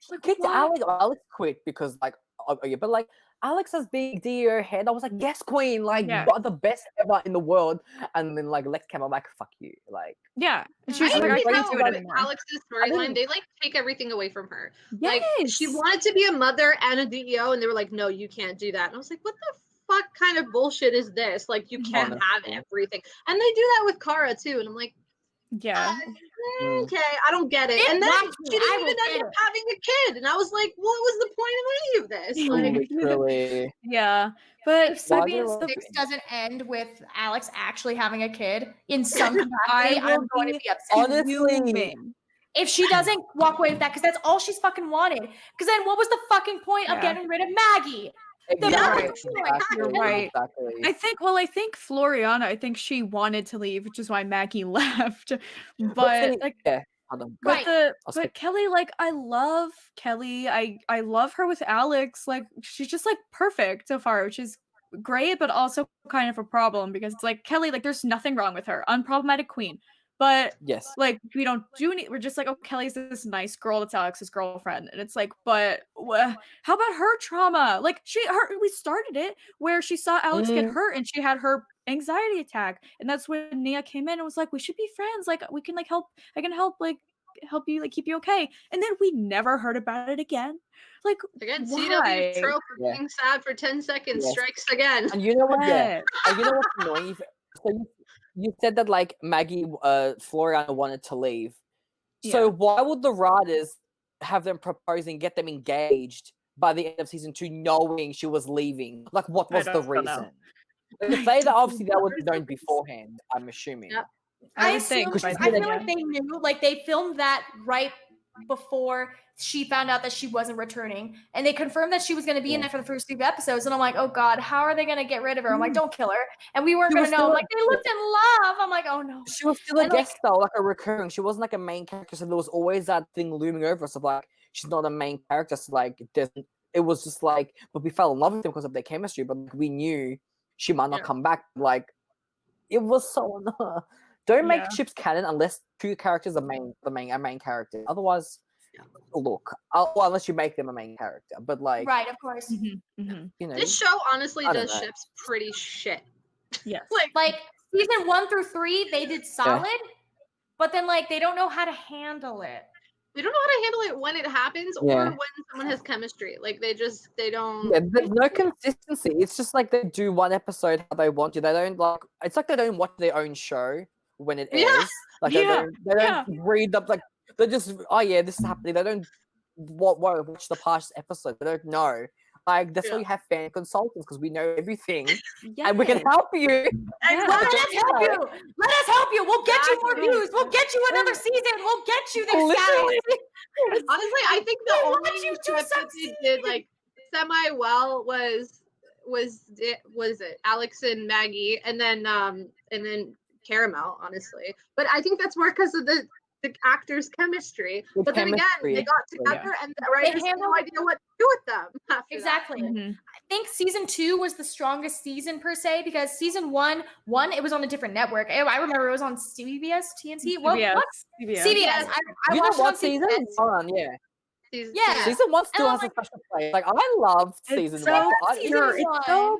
Like Kicked what? Alex. Alex quit because like, yeah, but like Alex as big DEO head, I was like, yes, queen, like Yeah. the best ever in the world. And then like Lex came out like, fuck you, like. Yeah, and I she's like, I hate can't how do it with anymore. Alex's didn't- storyline, they like take everything away from her. Yes, Like she wanted to be a mother and a DEO, and they were like, no, you can't do that. And I was like, what the fuck kind of bullshit is this? Like you can't have Honestly. everything. And they do that with Kara too. And I'm like, yeah. okay, I don't get it. And then Watch she me, I didn't will even end get up it. having a kid. And I was like, what was the point of any of this? Like, Literally. Yeah, but If Why season do they- 6 doesn't end with Alex actually having a kid in some capacity, I I'm will going to be be upset. Honestly, fuming. If she doesn't walk away with that, because that's all she's fucking wanted. Because then what was the fucking point of Yeah. getting rid of Maggie? exactly, You're exactly, right. exactly. I think Floriana, I think she wanted to leave, which is why Maggie left. But But like, yeah, hold on. Right. but Kelly, like, I love Kelly. I love her with Alex. Like, she's just like perfect so far, which is great, but also kind of a problem because it's like Kelly, like, there's nothing wrong with her, unproblematic queen. But Yes. like we don't do any. We're just like, oh, Kelly's this nice girl that's Alex's girlfriend, and it's like, but how about her trauma? Like we started it where she saw Alex get hurt and she had her anxiety attack, and that's when Nia came in and was like, we should be friends. Like we can like help. I can help help you like keep you okay. And then we never heard about it again. Like again, why? CW trope of being sad for 10 seconds strikes again. And you know what? Yeah. Yes. And you know what's annoying? So you said that like Maggie, Floriana wanted to leave. So why would the writers have them propose and get them engaged by the end of season 2, knowing she was leaving? Like, what was the don't know. reason? Like, say that obviously that was known beforehand. I'm assuming. Yep. I would assume, think. I feel like they knew, like they filmed that right before she found out that she wasn't returning, and they confirmed that she was going to be in there for the first 3 episodes. And I'm like, oh god, how are they going to get rid of her? I'm like, don't kill her. And we weren't She going was to know. still I'm like, they looked in love. I'm like, oh no. She was still a And, like- guest star, like a recurring. She wasn't like a main character, so there was always that thing looming over us of like she's not a main character. So like it was just like, but we fell in love with them because of their chemistry. But like, we knew she might not come back. Like it was so don't make ships canon unless 2 characters are a main character. Otherwise, look, unless you make them a main character. But like, Right, of course. you know, This show honestly I don't does know. ships pretty shit. Yes. Like season 1 through 3, they did solid, but then like they don't know how to handle it. They don't know how to handle it when it happens or when someone has chemistry. Like they don't. Yeah, there's no consistency. It's just like they do one episode how they want to. They don't like. It's like they don't watch their own show when it airs. Like they don't read up. Like they just this is happening. They don't watch the past episode. They don't know. Like that's why you have fan consultants because we know everything and we can help you. Let us help you. Let us help you. We'll get you more views. We'll get you another season. We'll get you their status. Honestly, I think the want only you to episode they did like semi well was it Alex and Maggie and then Caramel, honestly. But I think that's more because of the actors' chemistry. But then again, they got together and the writers had no idea what to do with them. Exactly. I think season 2 was the strongest season per se because season 1, it was on a different network. I remember it was on CBS, TNT. What? CBS. I you watched know it on what season? CBS. Season 1 still has a special place. Like I loved season 1.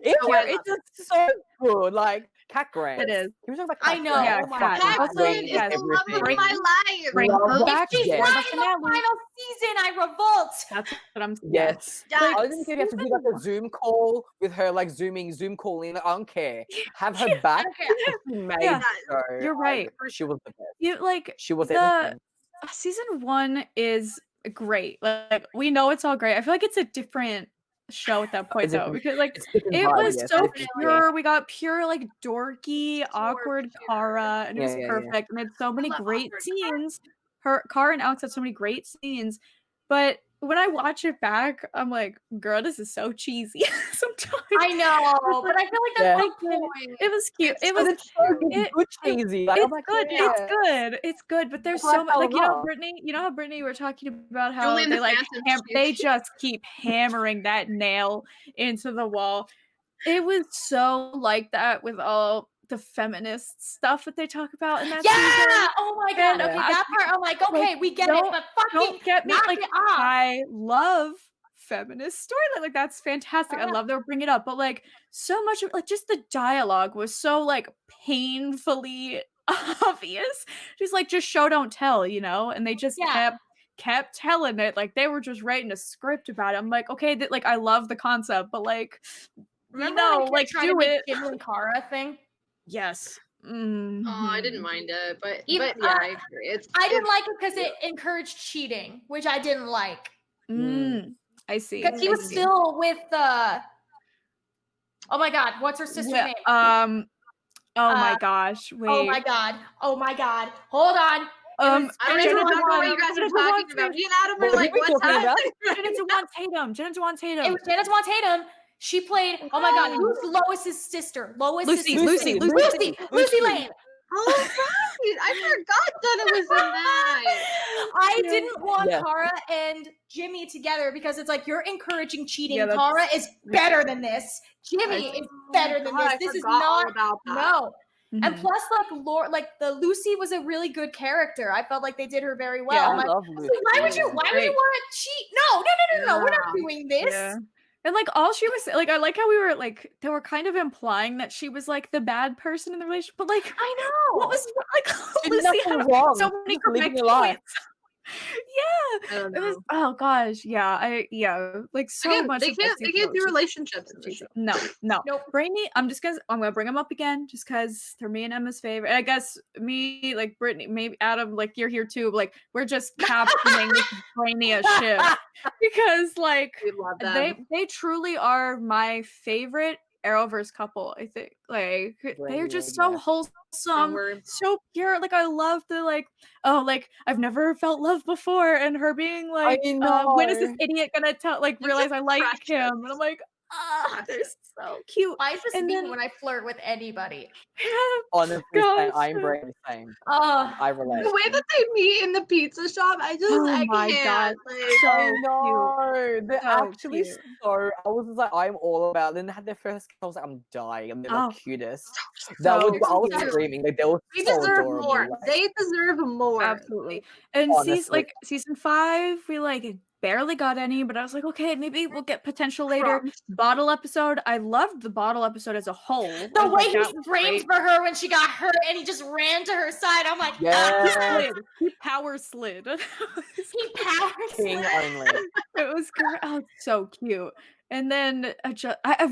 It's just so good. Like Cat Grant. It is. He was just like I know. Yeah, oh my Cat. god. Catherine is the love of my life. Bring her back. She's not in the final season. I revolt. That's what I'm saying. Yes. Yes. I didn't care if you have to do like a Zoom call with her, like Zoom calling. I don't care. Have her back. You're right. She was the best. She was everything. Season 1 is great. Like we know it's all great. I feel like it's a different show at that point though, because like It's different it vibe, was yeah, so different, pure. We got pure like dorky, awkward pure. Kara, and it was Yeah. perfect. And had so many love great awkward scenes. Kara and Alex had so many great scenes, but when I watch it back, I'm like, girl, this is so cheesy sometimes. I know, but I feel like that's Yeah. the point. It was cute. It But was it's so it- good cheesy. Like, it's I'm like, good. yeah. It's good. But there's That's why so I much. fell Like in love. Brittany. You know how Brittany were talking about how Julie and they the like Phantom, they just keep hammering that nail into the wall. It was so like that with all the feminist stuff that they talk about in that season. Oh my god. And Okay, that part I'm like, okay, we get it, but fucking don't get me knock like it off. I love feminist storyline. Like that's fantastic. I love they were bringing it up, but like so much of like just the dialogue was so like painfully obvious. She's like just show don't tell, you know? And they just kept telling it like they were just writing a script about it. I'm like, okay, that like I love the concept, but like Remember when they like trying do to make it. Jimmy and Kara thing? Yes. Oh, I didn't mind it, but yeah, I agree. I didn't like it because it encouraged cheating, which I didn't like. I see. Because he was still with the. Oh my god, what's her sister's name? Oh my gosh! Wait. Oh my god! Oh my god! Hold on. I don't even remember what you guys are talking about. Me and Adam were like, what's happening? Jenna Dewan Tatum. It was Jenna Dewan Tatum. She played. Oh my god, who's Lois's sister? Lucy Lane. Oh right, I forgot that it was in that. I didn't want Kara and Jimmy together because it's like you're encouraging cheating. Kara is better than this. Jimmy is better than this. This is not about that. No. And plus, like the Lucy was a really good character. I felt like they did her very well. Yeah, I love Lucy. Why would you want to cheat? No. We're not doing this. Yeah. And like all she was like, I like how we were like they were kind of implying that she was like the bad person in the relationship, but like I know what was like Lucy had so many correct points. Yeah, it was. Oh gosh, like so much. They can't do relationships in the show. No. Nope. Brainy. I'm gonna bring them up again, just because they're me and Emma's favorite. And I guess me, like Brittany, maybe Adam, like you're here too. Like we're just captaining this Brainy ship because like we love them. They truly are my favorite Arrowverse couple. I think like they're just so wholesome, so pure. Like I love the like I've never felt love before, and her being like, when is this idiot gonna realize I like him? And I'm like, they're so cute. Why is this me when I flirt with anybody? Honestly, I'm very the same. I relate. The way that they meet in the pizza shop, I just I can't. God, like, so I know. They're So actually cute. so. I was just like, I'm all about. Then they had their first kiss. I was like, I'm dying. And they're the cutest. so That was. I was cute. screaming. Like they were they so deserve adorable. more. Like, They deserve more. Absolutely. And season 5, we like barely got any, but I was like, okay, maybe we'll get potential later. Bottle episode. I loved the bottle episode as a whole. The way he screamed for her when she got hurt and he just ran to her side. I'm like, he power slid. He power king slid. only. It was great. Oh, it's so cute. And then I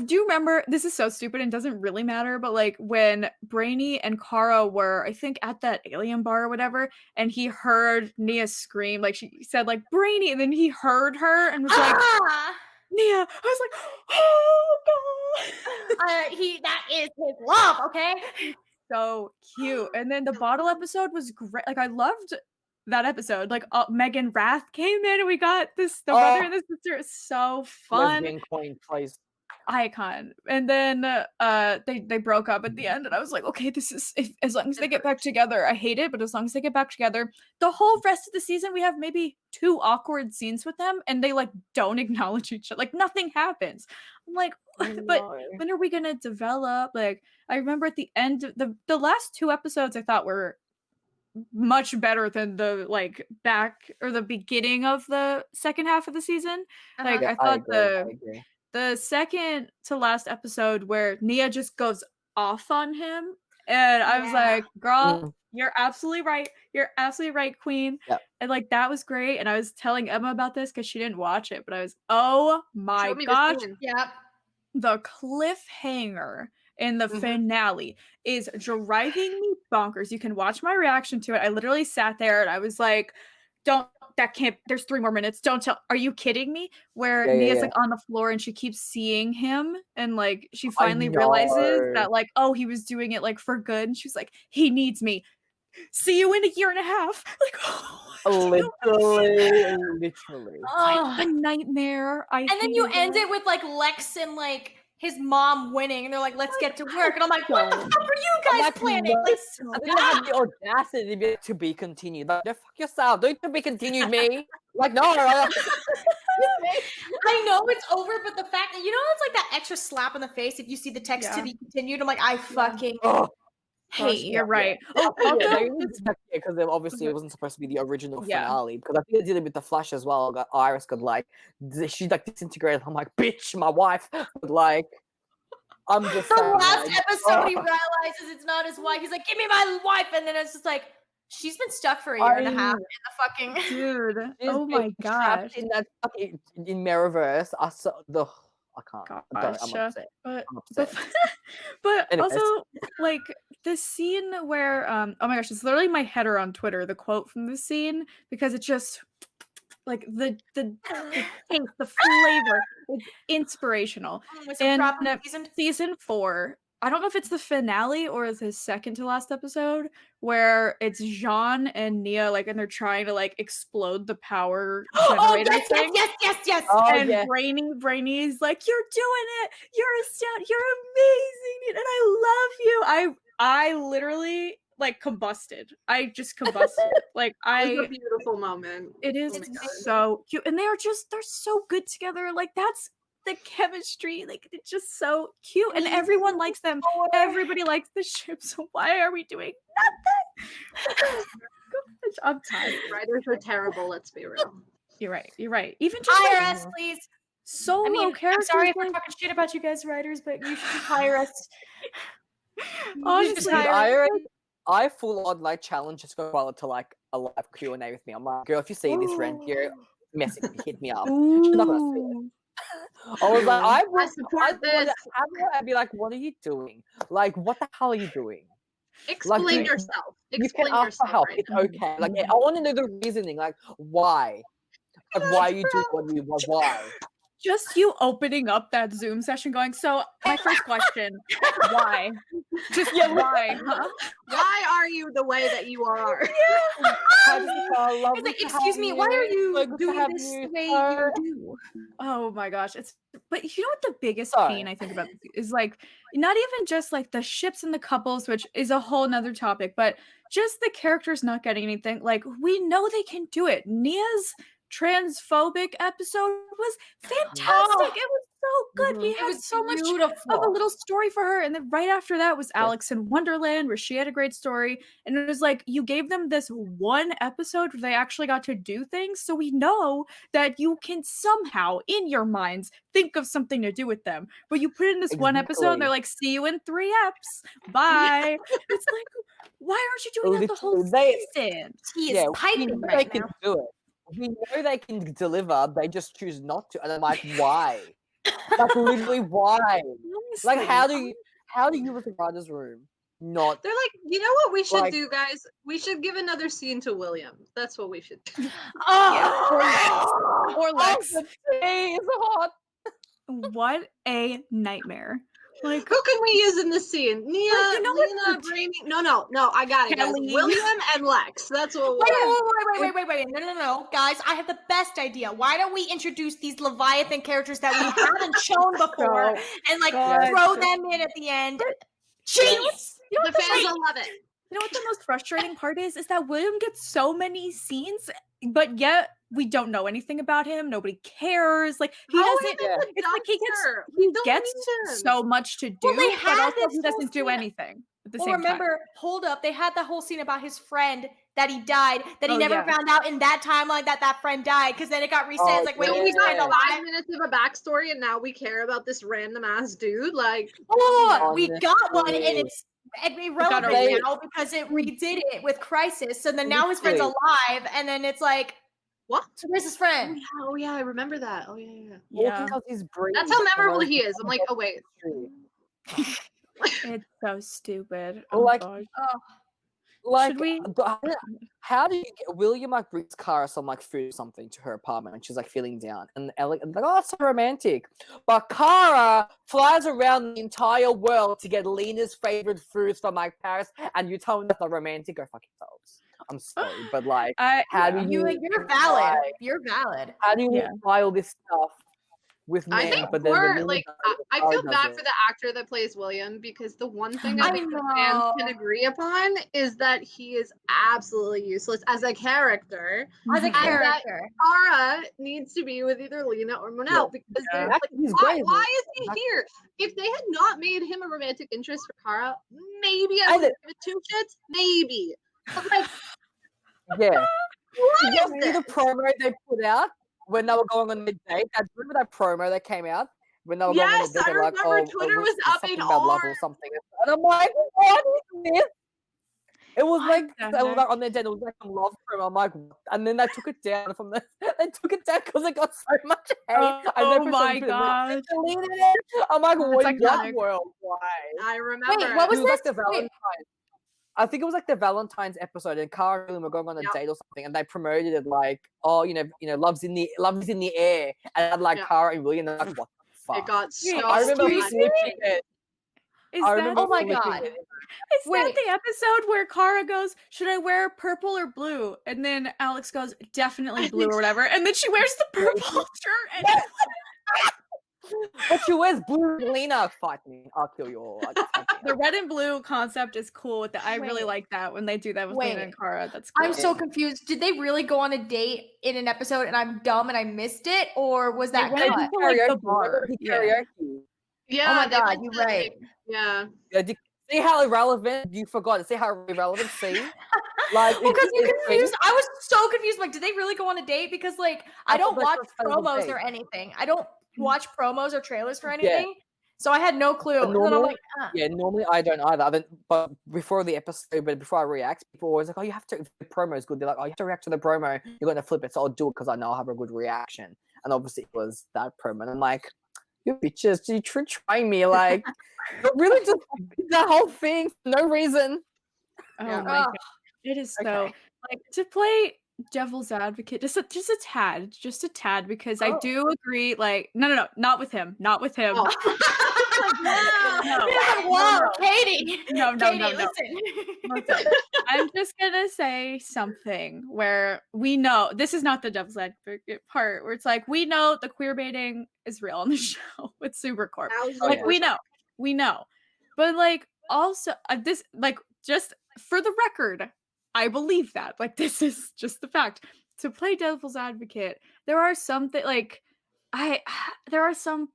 do remember, this is so stupid and doesn't really matter, but like when Brainy and Kara were, I think, at that alien bar or whatever, and he heard Nia scream, like she said like Brainy, and then he heard her and was like, Nia. I was like, oh god. That is his love, okay? So cute. And then the bottle episode was great. Like I loved that episode. Like Megan Rath came in and we got the brother and the sister. It's so fun. Lesbian queen plays icon. And then they broke up at the end, and I was like, okay, this is as long as they get back together. I hate it, but as long as they get back together, the whole rest of the season we have maybe 2 awkward scenes with them, and they like don't acknowledge each other. Like nothing happens. I'm like, but when are we gonna develop? Like I remember at the end of the last 2 episodes I thought were much better than the like back or the beginning of the second half of the season. Like I thought the second to last episode where Nia just goes off on him, and I was like, girl, you're absolutely right. You're absolutely right, queen. Yep. And like that was great. And I was telling Emma about this because she didn't watch it, but I was, oh my gosh. The cliffhanger in the finale is driving me bonkers. You can watch my reaction to it. I literally sat there and I was like, don't, that can't, there's 3 more minutes. Don't tell, are you kidding me? Where Yeah, Nia's yeah. like on the floor and she keeps seeing him and like she finally realizes that like, oh, he was doing it like for good. And she's like, he needs me. See you in a year and a half. Like, literally. A nightmare. And then you end it with like Lex and like his mom winning, and they're like, "Let's get to work." And I'm like, "What the fuck are you guys planning?" Like, and then they have the audacity to be continued. Like, no, fuck yourself. Don't to be continued, me. Like, no. I know it's over, but the fact that it's like that extra slap in the face if you see the text to be continued. I'm like, I fucking hate you're right. Oh, because obviously it wasn't supposed to be the original finale. Because I think they did it with the Flash as well. Iris got like, she's like disintegrated. I'm like, bitch, my wife. But like, I'm just the saying, last like, episode he realizes it's not his wife. He's like, give me my wife, and then it's just like, she's been stuck for a year and a half in the fucking dude. Oh my gosh. In that fucking in Mirrorverse, I can't. Gosh, I'm upset. but Anyways. also like this scene where oh my gosh, it's literally my header on Twitter, the quote from the scene, because it just like the taste, the flavor, it's inspirational. And season 4, I don't know if it's the finale or the second to last episode, where it's Jean and Nia like, and they're trying to like explode the power generator thing. Yes. And Brainy's like, you're doing it. You're astounding. You're amazing, and I love you. I literally like combusted. I just combusted. Like It was a beautiful moment. It is so cute, and they're so good together. Like that's the chemistry, like it's just so cute, and everyone likes them. Everybody likes the ship, so why are we doing nothing? I'm tired. Writers are terrible, let's be real. You're right. Even just hire us, please. Solo characters. I'm sorry if we're talking shit about you guys, writers, but you should hire us. Honestly, I full on like challenge this girl to like a live Q&A with me. I'm like, girl, if you see this rent here, message me, hit me up. She's not gonna see it. I was like, I support this. I'd be like, what are you doing? Like, what the hell are you doing? Explain yourself. Explain you can ask for help. Right? It's okay. Like, I want to know the reasoning. Like, why? Like, why are you doing what you want? Why? Just you opening up that Zoom session going, so my first question, why? Just why? Huh? Why are you the way that you are? It's like, excuse me, why are you doing this the way you do? Oh my gosh. But you know what the biggest pain I think about is like, not even just like the ships and the couples, which is a whole nother topic, but just the characters not getting anything. Like, we know they can do it. Nia's transphobic episode was fantastic. It was so good. We had so much of a little story for her, and then right after that was Alex in Wonderland, where she had a great story, and it was like you gave them this one episode where they actually got to do things, so we know that you can somehow in your minds think of something to do with them, but you put in this one episode and they're like, see you in 3 eps, bye. It's like, why aren't you doing that the whole season? He is piping right now. Do it. We know they can deliver, they just choose not to. And I'm like, why? Like, literally, why? Honestly, like, how do you as a writer's room not? They're like, you know what we should do, guys? We should give another scene to William. That's what we should do. Or Lex. The tea is hot. What a nightmare. Like, who can we use in this scene? Nia, Lena, Brainy. No, I got it, guys. William and Lex. That's what we'll Wait. No. Guys, I have the best idea. Why don't we introduce these Leviathan characters that we haven't shown before and like throw them in at the end? Jeez! The fans will love it. You know what the most frustrating part is that William gets so many scenes, but yet we don't know anything about him. Nobody cares. Like he doesn't. It's like he gets so much to do, but also he doesn't do anything at the same time. Hold up, they had the whole scene about his friend that he died, that he never found out in that timeline that friend died, because then it got reset. It's like, wait, we got 5 minutes of a backstory, and now we care about this random ass dude. Like, we got one, and it's irrelevant now because it redid it with Crisis. So then now his friend's alive, and then it's like, what? So where's his friend? Oh yeah, I remember that. Oh yeah. Because he's brave. That's how memorable he is. I'm like, oh wait. It's so stupid. Like, Like, Should we? how do you get William like brings Kara some like food or something to her apartment and she's like feeling down and Alec and like, oh, that's so romantic. But Kara flies around the entire world to get Lena's favorite foods from like Paris, and you tell me that's not romantic. Go fuck yourselves. I'm sorry, but like, how do you? You're valid. You're valid. How do you apply all this stuff with men? I think but then more when like I feel bad for the actor that plays William, because the one thing I think the fans can agree upon is that he is absolutely useless as a character. As a character, Kara needs to be with either Lena or Monel, because they're like, why is he here? If they had not made him a romantic interest for Kara, maybe I would give it 2 shits, maybe. But like, yeah. what Just is the promo they put out when they were going on the date. Remember that promo that came out when they were going on the date? I remember like, Twitter was up in something about love or arms. something. And I'm like, what is this? It was like on their date. It was like a love promo. I'm like, what? And then they took it down from the. They took it down because it got so much hate. Oh my god! I'm like, what is that world? Why? I remember. Wait, what was it this? like the Valentine's. I think it was like the Valentine's episode, and Kara and William were going on a date or something, and they promoted it like, oh, love's in the air, and had like Kara and William. They're like, what the fuck? It got so. I remember flipping it. Oh my god! Is that the episode where Kara goes, should I wear purple or blue? And then Alex goes, definitely blue or whatever. And then she wears the purple shirt. And but she wears blue. Lena, fight me. I'll kill you all. The red and blue concept is cool. With I really like that when they do that with Lena and Kara. That's cool. I'm so confused. Did they really go on a date in an episode and I'm dumb and I missed it? Or was that cut? Karaoke. Yeah, oh my god, you're right. Yeah. See how irrelevant you forgot. See how irrelevant. See, like because you're confused. I was so confused. Like, did they really go on a date? Because like I don't watch promos or anything. I don't watch promos or trailers for anything. So I had no clue. Normally, and then I'm like, normally I don't either. But before the episode, before I react, people are always like, oh, you have to. If the promo is good, they're like, oh, you have to react to the promo. You're going to flip it, so I'll do it because I know I'll have a good reaction. And obviously, it was that promo. And I'm like, you bitches, you trying me, like, really just the whole thing for no reason. Oh my god, it is so like to play devil's advocate, just a tad, because I do agree. Like, no, not with him. Whoa, Katie. No, listen. I'm just gonna say something where we know this is not the devil's advocate part, where it's like we know the queer baiting is real on the show with Supercorp. Like we know, but like also this like just for the record, I believe that. Like this is just the fact. To play devil's advocate, there are some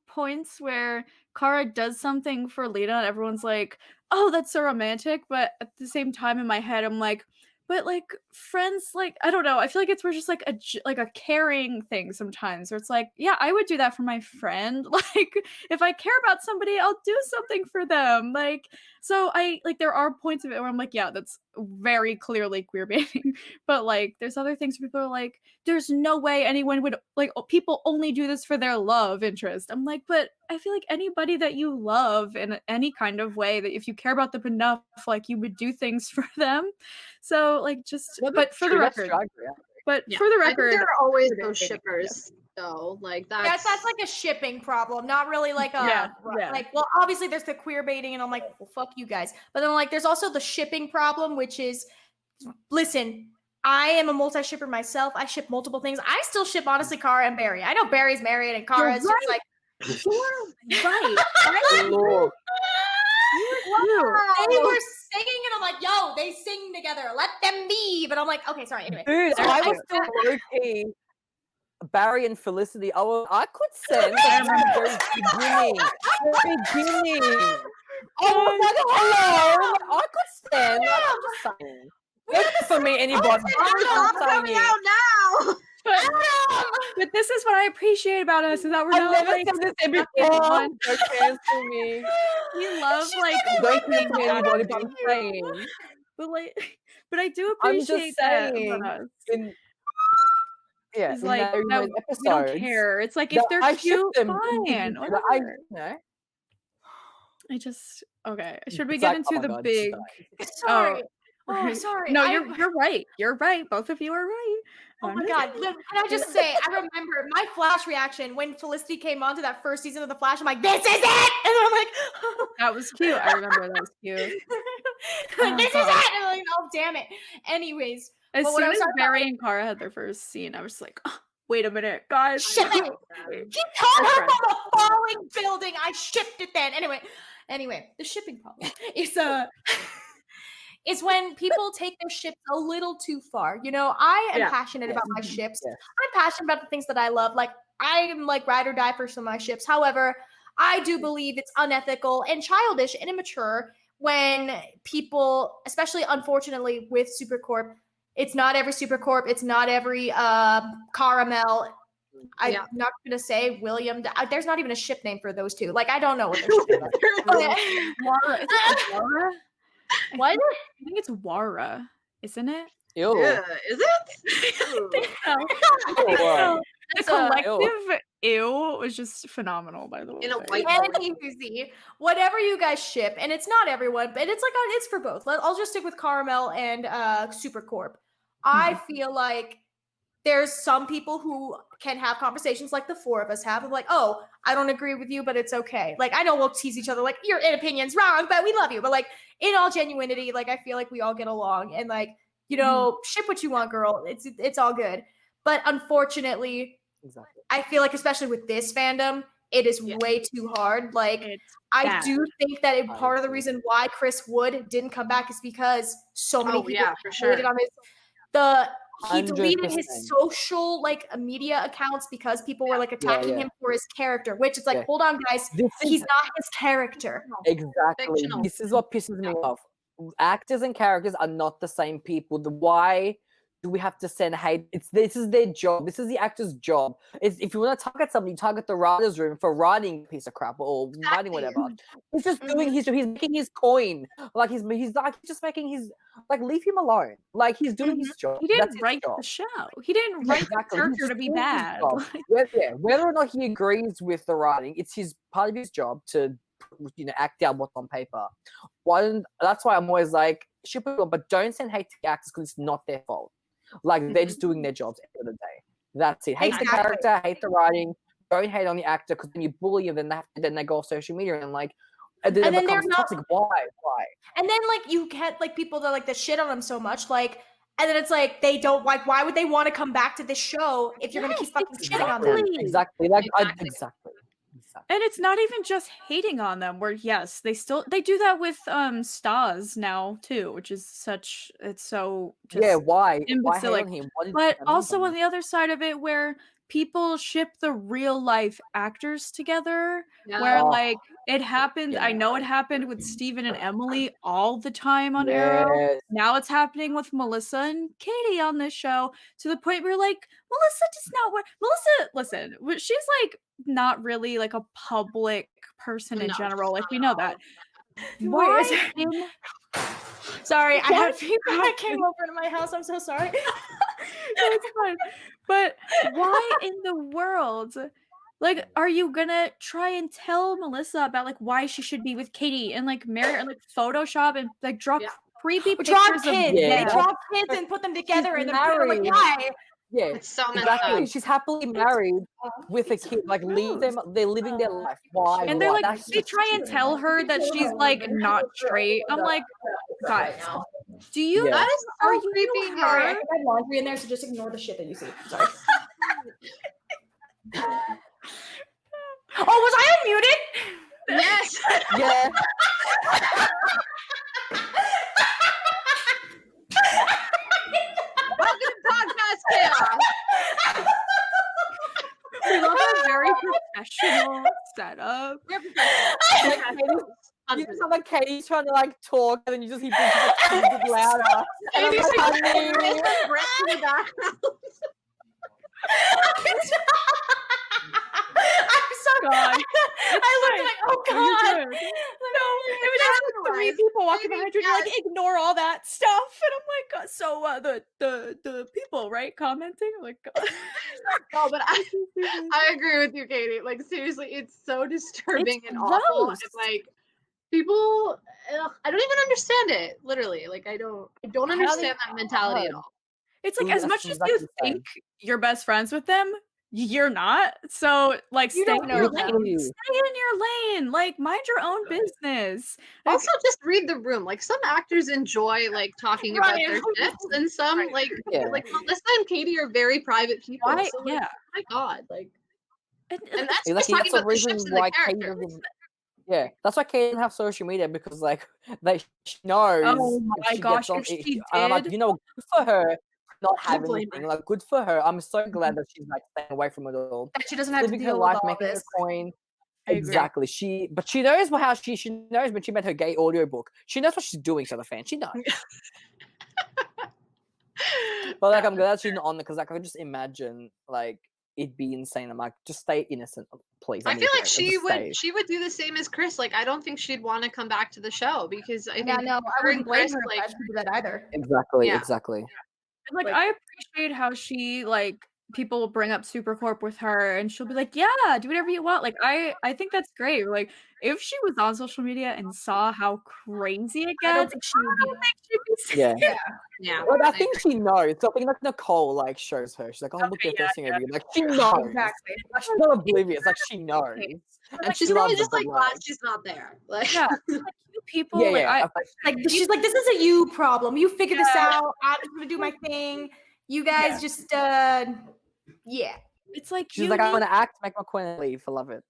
points where Kara does something for Lena and everyone's like, oh, that's so romantic. But at the same time in my head, I'm like, but like friends, like, I don't know. I feel like we're just like a caring thing sometimes where it's like, yeah, I would do that for my friend. Like if I care about somebody, I'll do something for them. Like, so I like, there are points of it where I'm like, yeah, that's very clearly queer baiting. But like, there's other things where people are like, there's no way anyone would like, people only do this for their love interest. I'm like, but I feel like anybody that you love in any kind of way, that if you care about them enough, like you would do things for them. So like just, but for the record, for the record, there are always those shippers though. Like that's like a shipping problem, not really like a like. Well, obviously there's the queer baiting, and I'm like, well, fuck you guys. But then like, there's also the shipping problem, which is, listen. I am a multi-shipper myself. I ship multiple things. I still ship, honestly, Kara and Barry. I know Barry's married and Kara's just like... You're right. They were singing and I'm like, yo, they sing together. Let them be. But I'm like, okay, sorry. Anyway. Dude, I was still low-key Barry and Felicity. I could send from the very beginning. Oh my god, hello. I could stand. I'm just saying. For me, anybody. I'm coming out now. But this is what I appreciate about us, is that we're not like don't cancel me. We love like don't cancel anybody, but I'm saying. But I do appreciate that about us. It's like that we don't care. It's like if they're cute, fine. I just okay. Should we get into the big? Sorry. Oh, sorry. No, you're right. You're right. Both of you are right. Oh my god! Can I just say, I remember my Flash reaction when Felicity came onto that first season of The Flash. I'm like, "This is it!" And I'm like, that was cute. I remember that was cute. like, "This is it!" And I'm like, "Oh, damn it!" Anyways, as soon as Barry about, and Kara had their first scene, I was like, oh, "Wait a minute, guys!" Ship it. He towed her from a falling building. I shipped it then. Anyway, the shipping problem is is when people take their ships a little too far. You know, I am passionate about my ships. I'm passionate about the things that I love. Like, I am like ride or die for some of my ships. However, I do believe it's unethical and childish and immature when people, especially unfortunately with Supercorp, it's not every Supercorp, it's not every Caramel. I'm not gonna say William. There's not even a ship name for those two. Like, I don't know what their ship is. Wara? What? I think it's Wara, isn't it? Ew. Yeah, is it? I think so. The collective ew was just phenomenal, by the way. In a white easy. Whatever you guys ship, and it's not everyone, but it's like it's for both. I'll just stick with Caramel and Supercorp. I feel like there's some people who can have conversations like the four of us have of like, oh, I don't agree with you, but it's okay. Like, I know we'll tease each other like, your opinion's wrong, but we love you. But like, in all genuinity, like, I feel like we all get along and like, you know, ship what you want, girl. It's all good. But unfortunately, I feel like, especially with this fandom, it is way too hard. Like, I do think that part of the reason why Chris Wood didn't come back is because so many people for sure. on his he deleted his social like media accounts because people were like attacking him for his character, which is like, hold on, guys, he's not his character. Exactly. Fictional. This is what pisses me off. Actors and characters are not the same people. Why do we have to send hate? This is their job. This is the actor's job. If you want to target somebody, you target the writer's room for writing a piece of crap or writing whatever. He's just doing his job. He's making his coin. Like he's just making his, like, leave him alone. Like, he's doing his job. He didn't write the show. He didn't write the character to be bad. Whether or not he agrees with the writing, it's his part of his job to, you know, act out what's on paper. That's why I'm always like, ship it, but don't send hate to the actors because it's not their fault. Like, they're just doing their jobs at the end of the day. That's it. Hate the character, hate the writing. Don't hate on the actor because then you bully them. Then they go off social media and like, and then they're not toxic. Why? And then like you get like people that like the shit on them so much, like, and then it's like they don't like. Why would they want to come back to this show if you're gonna keep fucking shitting on them? Exactly. Exactly. And it's not even just hating on them, where yes, they do that with Stas now too, which is it's so just why imbecilic. hate on him? But also on the other side of it, where people ship the real life actors together, where like it happened. I know it happened with Steven and Emily all the time on Arrow. Now it's happening with Melissa and Katie on this show, to the point where like Melissa does not want listen, she's like not really like a public person in general. Like, we know that. Why? Sorry, I had people that came over to my house. I'm so sorry. It's fine. But why in the world, like, are you gonna try and tell Melissa about like why she should be with Katie and like marry her and like Photoshop and like draw creepy pictures draw of kids? They draw kids and put them together and then put them like, why? Yeah, it's so exactly. She's happily married with a kid. Like, leave them. They're living their life. Why? And they're like, they try and tell her that she's like not straight. I'm like, guys, do you? That is so creepy. Sorry, I have laundry in there, so just ignore the shit that you see. Sorry. Oh, was I unmuted? Yes. Yeah. Welcome to Podcast Chaos. We love a very professional setup. You just have like Katie's trying to like talk, and then you just hear a bit louder. And I'm like, Brit in the background. I'm so God. I looked like, oh God. No, it was just like 3 people walking behind you, and you're like, ignore all that stuff. And I'm like, so the people, right, commenting? I'm like, God. No, but I agree with you, Katie. Like, seriously, it's so disturbing and awful. It's like, People, I don't even understand it. Literally, like I don't understand that mentality at all. It's like, Ooh, as that's much as exactly you the think same. you're best friends with them, you're not. So, like, You stay don't in know your them. lane. Stay in your lane. Like, mind your own business. Like, Also, just read the room. Like some actors enjoy like talking about Right. their ships, and some like Yeah. like Melissa and Katie are very private people. why? So like, Yeah. oh my god, like, and And that's Like, just talking that's the about the reason ships and the why Katie characters. doesn't. Yeah, that's why Katie doesn't have social media, because like she knows oh if my she gosh, gets on, if she and I'm like, did, you know, good for her not Don't having blame anything. her. Like, good for her. I'm so glad that she's like staying away from it all, That she doesn't just have to living her deal with life, all making her this. coin. I agree. Exactly. But she knows how she knows when she made her gay audiobook. She knows what she's doing to the fans. She knows. But like, I'm glad she's not on there, because like I could just imagine like it'd be insane. I'm like, just stay innocent, please. I feel like she she would do the same as Chris. Like I don't think she'd want to come back to the show because I think Yeah, no, I her and wouldn't blame Chris, her like if she did that either. Exactly. Yeah. Exactly. And, like, Like- I appreciate how she, like, people will bring up Supercorp with her and she'll be like, yeah, do whatever you want. Like, I think that's great. Like, if she was on social media and saw how crazy it I don't gets, think she would be. she'd be Yeah. Yeah. yeah. Like, I think she knows. So I think like Nicole like shows her. She's like, oh, look, Okay, they're testing over you. Like, she knows. Exactly. Like, she's not oblivious. Like, she knows. And like, She's she probably loves just it, like but, glad she's not there. Like yeah, like, you people, yeah, like, yeah. Like she's like, this is a you problem. You figure this Yeah. out. I'm just gonna do my thing. You guys Yeah. just yeah. It's like, She's you like, I'm need, gonna act, make my coin, and leave. I love it.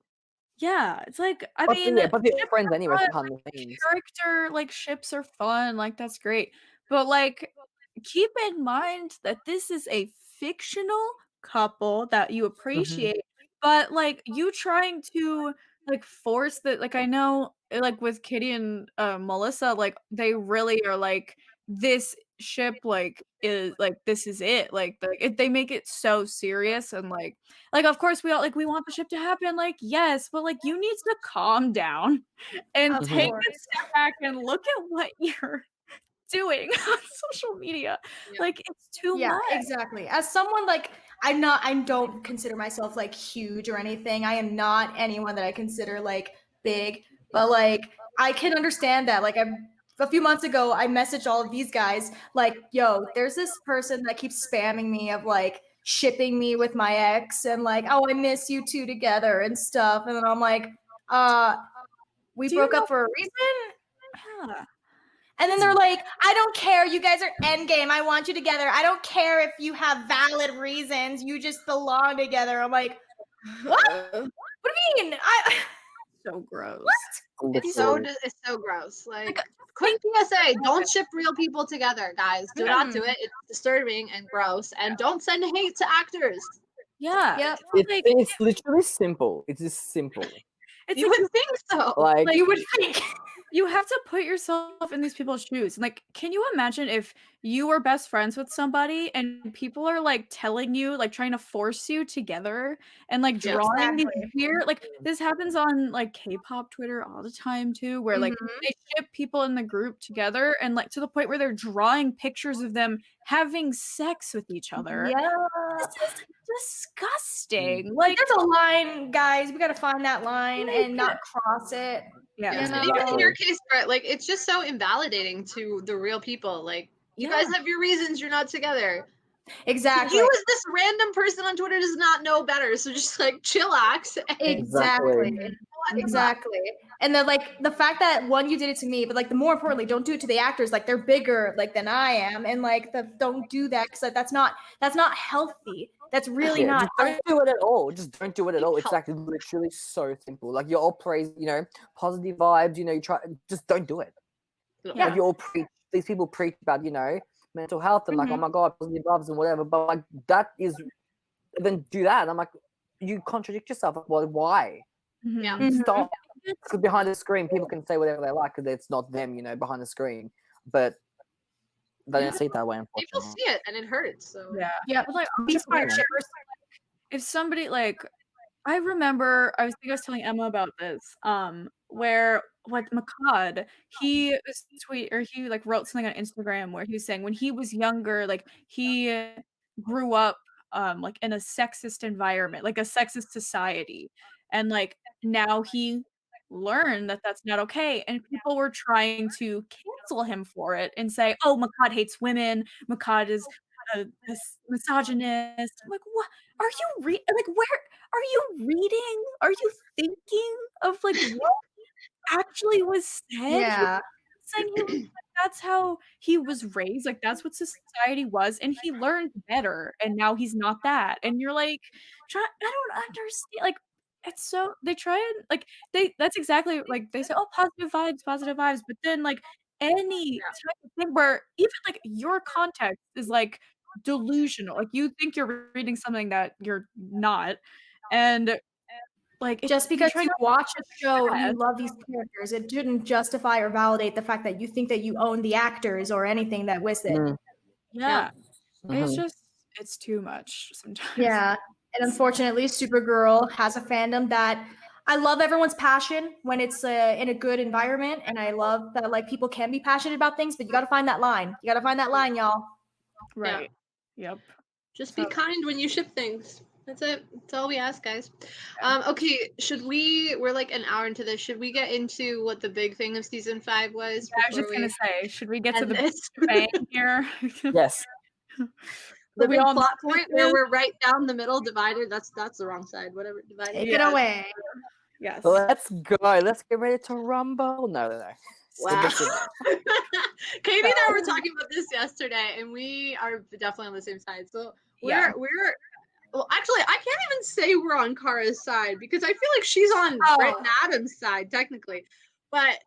yeah, it's like, I But mean, yeah, but they're ships friends are anyway. fun. Behind the scenes. Character, like, ships are fun. Like, that's great. But, like, keep in mind that this is a fictional couple that you appreciate, but, like, you trying to, like, force the, like, I know, like, with Kitty and Melissa, like, they really are like, this ship, like, is like, this is it. Like, they make it so serious and like, of course, we all like, we want the ship to happen. Like, yes, but like, you need to calm down and Of take course. a step back and look at what you're doing on social media. Yeah. Like, it's too Yeah, much. exactly. As someone like I don't consider myself like huge or anything. I am not anyone that I consider like big, but like I can understand that. Like a few months ago, I messaged all of these guys like, "Yo, there's this person that keeps spamming me of like shipping me with my ex and like, oh, I miss you two together and stuff." And then I'm like, we Do you broke know- up for a reason. Yeah. And then they're like, I don't care. You guys are endgame. I want you together. I don't care if you have valid reasons. You just belong together. I'm like, what? What do you mean? So gross. it's so Literally. it's so gross. Like quick PSA, don't ship real people together, guys. Do not do it. It's disturbing and gross. And don't send hate to actors. Yeah. Yep. It's literally simple. It's just simple. It's You like, would think so. Like, You would think. you have to put yourself in these people's shoes. And like, can you imagine if you were best friends with somebody and people are like telling you, like trying to force you together and like Yeah. drawing these Exactly. weird, like this happens on like K-pop Twitter all the time too, where like Mhm. they ship people in the group together and like to the point where they're drawing pictures of them having sex with each other. Yeah. This is disgusting. Like, there's a line, guys. We got to find that line and not cross it. Yeah. You And know? even in your case, Brett, like it's just so invalidating to the real people. Like you guys have your reasons you're not together. Exactly. You as this random person on Twitter does not know better, so just like chillax. Exactly. Exactly. And then like the fact that one, you did it to me, but like the more importantly, don't do it to the actors. Like they're bigger like than I am, and like don't do that because that's not healthy. That's really yeah, not. just don't do it at all. Just don't do it at all. It's like literally so simple. Like, you're all praise, positive vibes. You try, just don't do it. Yeah. Like, you all preach. These people preach about mental health and like, oh my god, positive vibes and whatever. But like, that is, then do that. And I'm like, you contradict yourself. Like, well, why? Yeah. Mhm. Stop. Because behind the screen, people can say whatever they like because it's not them, behind the screen. But they don't see it that way, People unfortunately. see it and it hurts. So Yeah. But like, Be honestly, smart, shippers. if somebody like, I remember I was telling Emma about this, where what Makad, he he like wrote something on Instagram where he was saying when he was younger, like he grew up like in a sexist environment, like a sexist society. And like now he learn that that's not okay, and people were trying to cancel him for it and say, "Oh, Makad hates women. Makad is this misogynist." I'm like, what? Are you like? Where are you reading? Are you thinking of like what actually was said? He was Yeah. saying he was like, that's how he was raised. Like that's what society was, and he learned better, and now he's not that. And you're like, I don't understand. Like it's so they try and like that's exactly like they say, oh, positive vibes, but then like any type of thing where even like your context is like delusional. Like you think you're reading something that you're not, and like Just you're because trying you to watch a show and you bad. love these characters, it shouldn't justify or validate the fact that you think that you own the actors or anything that with it. Yeah. It's Mhm. just it's too much sometimes. Yeah. And unfortunately, Supergirl has a fandom that I love everyone's passion when it's in a good environment. And I love that like people can be passionate about things, but you got to find that line. You got to find that line, y'all. Right. Yep. Just So be kind when you ship things. That's it. That's all we ask, guys. Yeah. Okay, we're like an hour into this. Should we get into what the big thing of season 5 was I was before just we gonna say, should we get to end the this? bang here? Yes. The we big all know plot what point this where is? we're right down the middle, divided. That's the wrong side. Whatever, divided. Take Yeah. it away. Yes. Let's go. Let's get ready to rumble. No. Wow. Sit there. Katie and I were talking about this yesterday, and we are definitely on the same side. So Yeah. we're well, actually, I can't even say we're on Kara's side because I feel like she's on Brit and Adam's side technically, but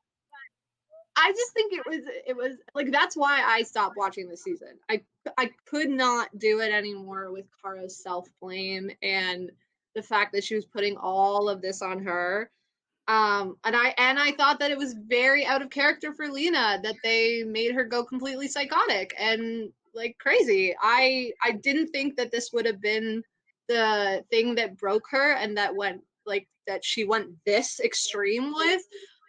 I just think it was like that's why I stopped watching this season. I could not do it anymore with Kara's self-blame and the fact that she was putting all of this on her. And I thought that it was very out of character for Lena that they made her go completely psychotic and like crazy. I didn't think that this would have been the thing that broke her and that went like that she went this extreme with.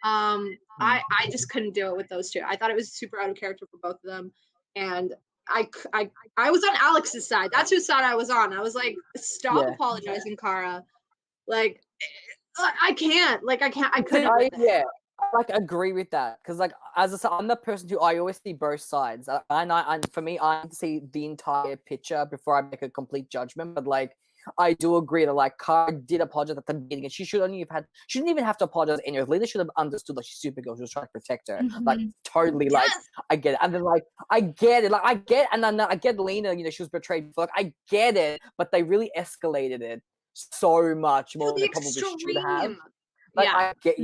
I just couldn't do it with those two. I thought it was super out of character for both of them, and I was on Alex's side. That's whose side I was on. I was like, stop apologizing, Kara. Like I can't. Like I can't. I couldn't. I like agree with that because like as I said, I'm the person who I always see both sides, and for me, I see the entire picture before I make a complete judgment. But like, I do agree that like Kara did apologize at the beginning, and she shouldn't even have to apologize anyway. Lena should have understood like she's Supergirl, she was trying to protect her, like totally. Like I get it, and then like I get it, and then I get Lena, she was betrayed before. Like I get it, but they really escalated it so much more than they probably should have. Like, I get,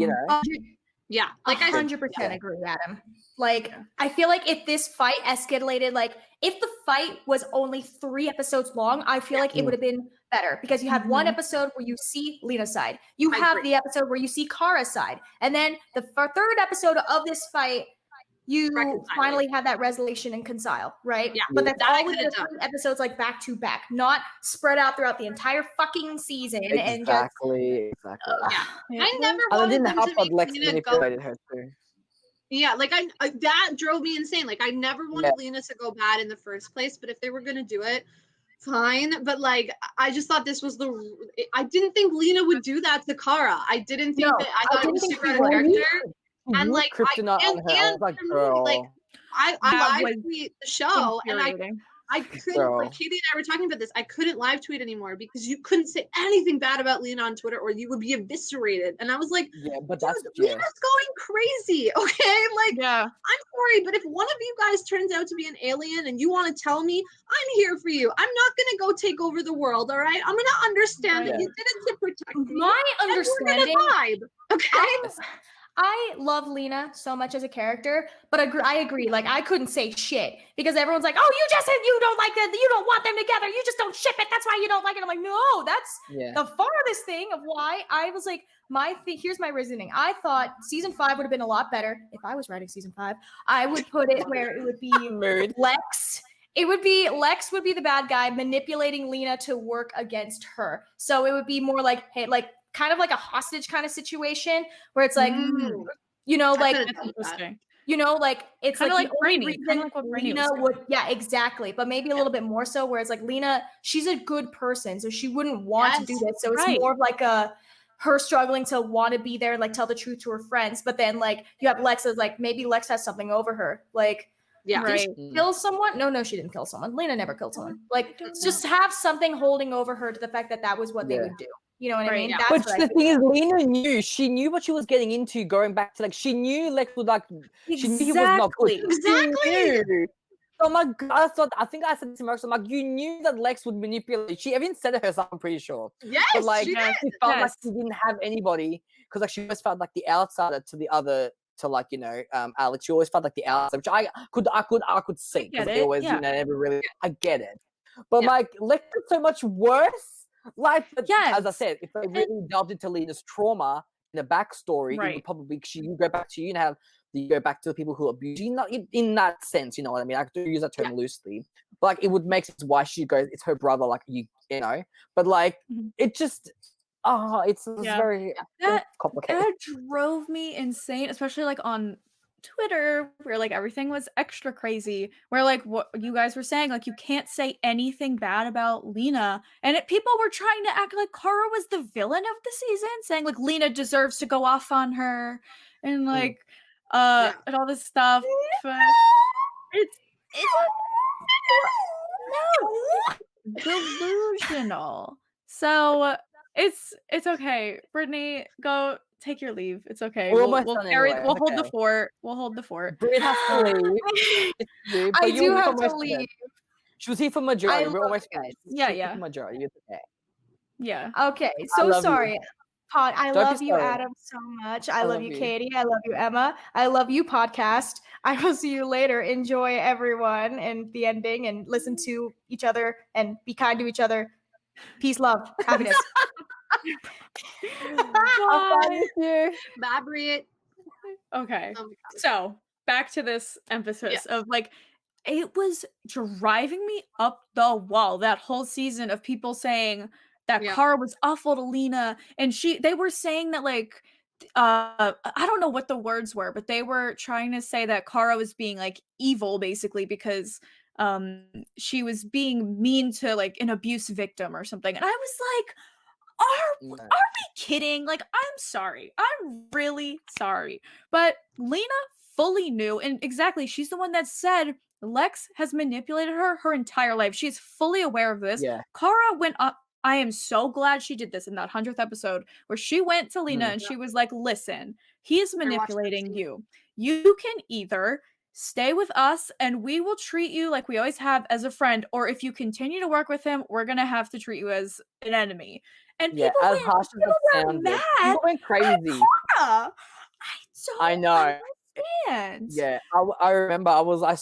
Yeah, like 100% agree, Adam. Like, I feel like if this fight escalated, like, if the fight was only 3 episodes long, I feel like it would have been better because you had one episode where you see Lena's side, you have the episode where you see Kara's side, and then the third episode of this fight, you finally have that resolution and reconcile, right? Yeah, but that's all within 3 episodes, like back to back, not spread out throughout the entire fucking season. Exactly. I never wanted them to make Lena go. Her too. Yeah, like that drove me insane. Like I never wanted Lena to go bad in the first place, but if they were gonna do it, fine. But like I just thought this was I didn't think Lena would do that to Kara. I didn't think that. I thought it was super out of character. And like I live tweet the show and I couldn't, like Katie and I were talking about this. I couldn't live tweet anymore because you couldn't say anything bad about Lena on Twitter or you would be eviscerated. And I was like, but that's Lena's going crazy. Okay. Like, I'm sorry, but if one of you guys turns out to be an alien and you want to tell me, I'm here for you. I'm not going to go take over the world. All right. I'm going to understand that you did it to protect me. My understanding. Vibe, okay. I love Lena so much as a character, but I agree. Like, I couldn't say shit because everyone's like, "Oh, you just said you don't like them. You don't want them together. You just don't ship it. That's why you don't like it." I'm like, no, that's the farthest thing of why I was like, here's my reasoning. I thought season 5 would have been a lot better if I was writing season 5. I would put it where it would be Lex. Lex would be the bad guy manipulating Lena to work against her. So it would be more like, hey, like, kind of like a hostage kind of situation where it's like, like, like it's kind like of like Brainy. Kind of like what Brainy Lena would, exactly. But maybe a little bit more so where it's like Lena, she's a good person, so she wouldn't want to do this. So it's more of like her struggling to want to be there and like tell the truth to her friends, but then like you have Lex as like maybe Lex has something over her. Like, Yeah. did she kill someone? No, she didn't kill someone. Lena never killed someone. Like, just have something holding over her to the fact that that was what they would do. You know what I mean? Yeah. That's But the thing is, Lena knew. She knew what she was getting into. Going back to like, she knew Lex would like. She knew he was not good. Exactly. She knew. Oh my god! I think I said this to Mark. I'm like, you knew that Lex would manipulate. She even said it herself. I'm pretty sure. Yes, But like, she did. she felt like she didn't have anybody because like she always felt like the outsider to the other. To like, you know, Alex, she always felt like the outsider, which I could see because they always, you know, never really. I get it, but like Lex is so much worse. Like, as I said, if they really delved into Lena's trauma in the backstory, it would probably you go back to you and have you go back to the people who abuse you. Not in that sense, you know what I mean. I do use that term loosely, but like it would make sense why she goes. It's her brother, like you know. But like it just. Oh, it's very complicated. That drove me insane, especially like on Twitter, where like everything was extra crazy. Where like what you guys were saying, like you can't say anything bad about Lena, and people were trying to act like Kara was the villain of the season, saying like Lena deserves to go off on her, and like and all this stuff. It's delusional. So it's okay. Brittany, go take your leave. It's okay. We'll hold the fort. We'll hold the fort. Brit has to leave. I do have to leave. She was here for majority. We're almost finished. Yeah. For majority. It's okay. Yeah. Okay. So sorry. I love you, Adam, so much. I love you, Katie. I love you, Emma. I love you, podcast. I will see you later. Enjoy everyone and the ending and listen to each other and be kind to each other. Peace, love, happiness. Bye, Brit. Okay. So back to this emphasis of like, it was driving me up the wall that whole season of people saying that Kara was awful to Lena, and they were saying that like I don't know what the words were, but they were trying to say that Kara was being like evil basically because she was being mean to like an abuse victim or something. And I was like, are we kidding? Like, I'm sorry. I'm really sorry. But Lena fully knew, and exactly, she's the one that said Lex has manipulated her entire life. She's fully aware of this. Kara went up. I am so glad she did this in that 100th episode where she went to Lena and she was like, listen, he is manipulating you. You can either stay with us and we will treat you like we always have as a friend, or if you continue to work with him, we're going to have to treat you as an enemy. And people went crazy. I know. understand. Yeah, I remember I was like,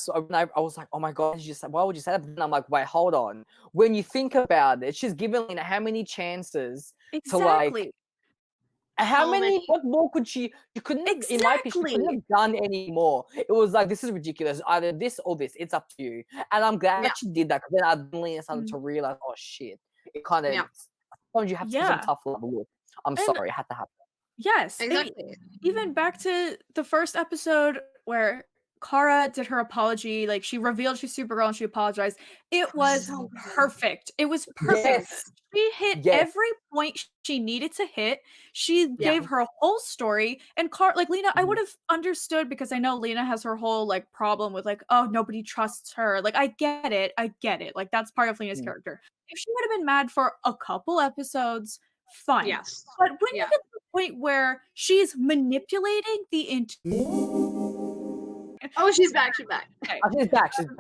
oh my god, why would you say that? And I'm like, wait, hold on. When you think about it, she's given Lena how many chances to like. How many? What more could she? You couldn't have, in my opinion, she couldn't have done any more. It was like, this is ridiculous. Either this or this. It's up to you. And I'm glad that she did that, because then Lena started to realize, oh shit, it kind of. Sometimes you have to do some tough love. Look, I'm sorry, it had to happen. Yes, exactly. Even back to the first episode where Kara did her apology, like she revealed she's Supergirl and she apologized. It was perfect. It was perfect. Yes. She hit every point she needed to hit. She gave her whole story. And like Lena, I would have understood, because I know Lena has her whole like problem with like, oh, nobody trusts her. Like, I get it. Like that's part of Lena's character. If she would have been mad for a couple episodes, fine. Yes. But when you get to the point where she's manipulating the oh, she's back. She's back. Okay. Oh,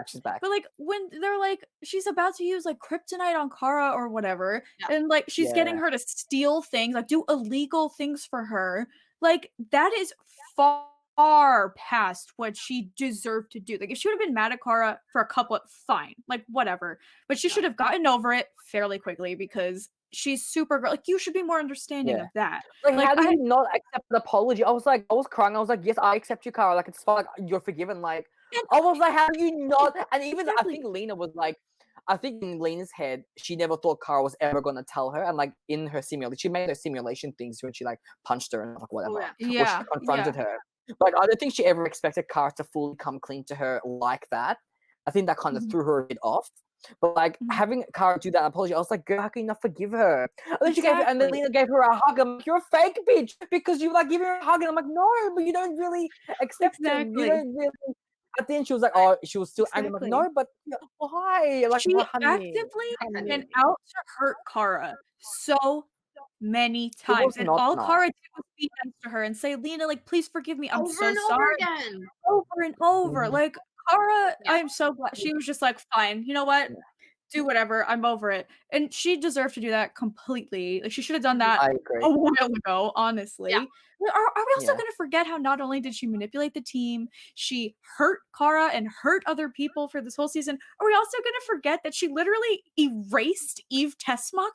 she's back. But like when they're like, she's about to use like kryptonite on Kara or whatever, and like she's getting her to steal things, like do illegal things for her. Like that is far past what she deserved to do. Like if she would have been mad at Kara for a couple, fine, like whatever. But she should have gotten over it fairly quickly, because she's Supergirl. Like you should be more understanding of that. Like how do you not accept an apology? I was crying. I was like, yes, I accept you, Kara. Like it's fine. Like, you're forgiven. Like I was like, how do you not? And even I think Lena was like, I think in Lena's head, she never thought Kara was ever going to tell her. And like in her simulation, she made her simulation things when she like punched her and like whatever. Or she confronted her. But I don't think she ever expected Kara to fully come clean to her like that. I think that kind of threw her a bit off. But like having Kara do that apology, I was like, girl, how can you not forgive her? And then she gave her, and then Lena gave her a hug. I'm like, you're a fake bitch because you like giving her a hug, and I'm like, no, but you don't really accept him. You don't really. At the end, she was like, oh, she was still angry. I'm like, no, but why? Like, she honey, actively went out to hurt Kara so many times, and not all nice. Kara did was be nice to her and say, Lena, like, please forgive me. I'm over so and sorry. over again. Over and over. Like, Kara, Yeah. I'm so glad. She was just like, fine, you know what? Do whatever. I'm over it. And she deserved to do that completely. Like, she should have done that I agree. a while ago, honestly. Yeah. Are we also going to forget how not only did she manipulate the team, she hurt Kara and hurt other people for this whole season? Are we also going to forget that she literally erased Eve Tessmacher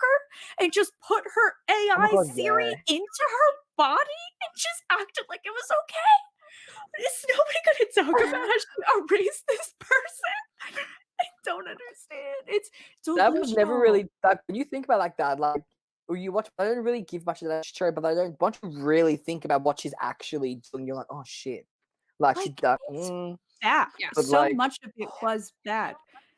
and just put her AI Siri into her body and just acted like it was okay? Is nobody going to talk about how she erased this person? I don't understand. It's that was never really like when you think about it like that, like or you watch. I don't really give much of that show, but I don't want to really think about what she's actually doing. You're like, oh shit, like she's bad. But So much of it was bad.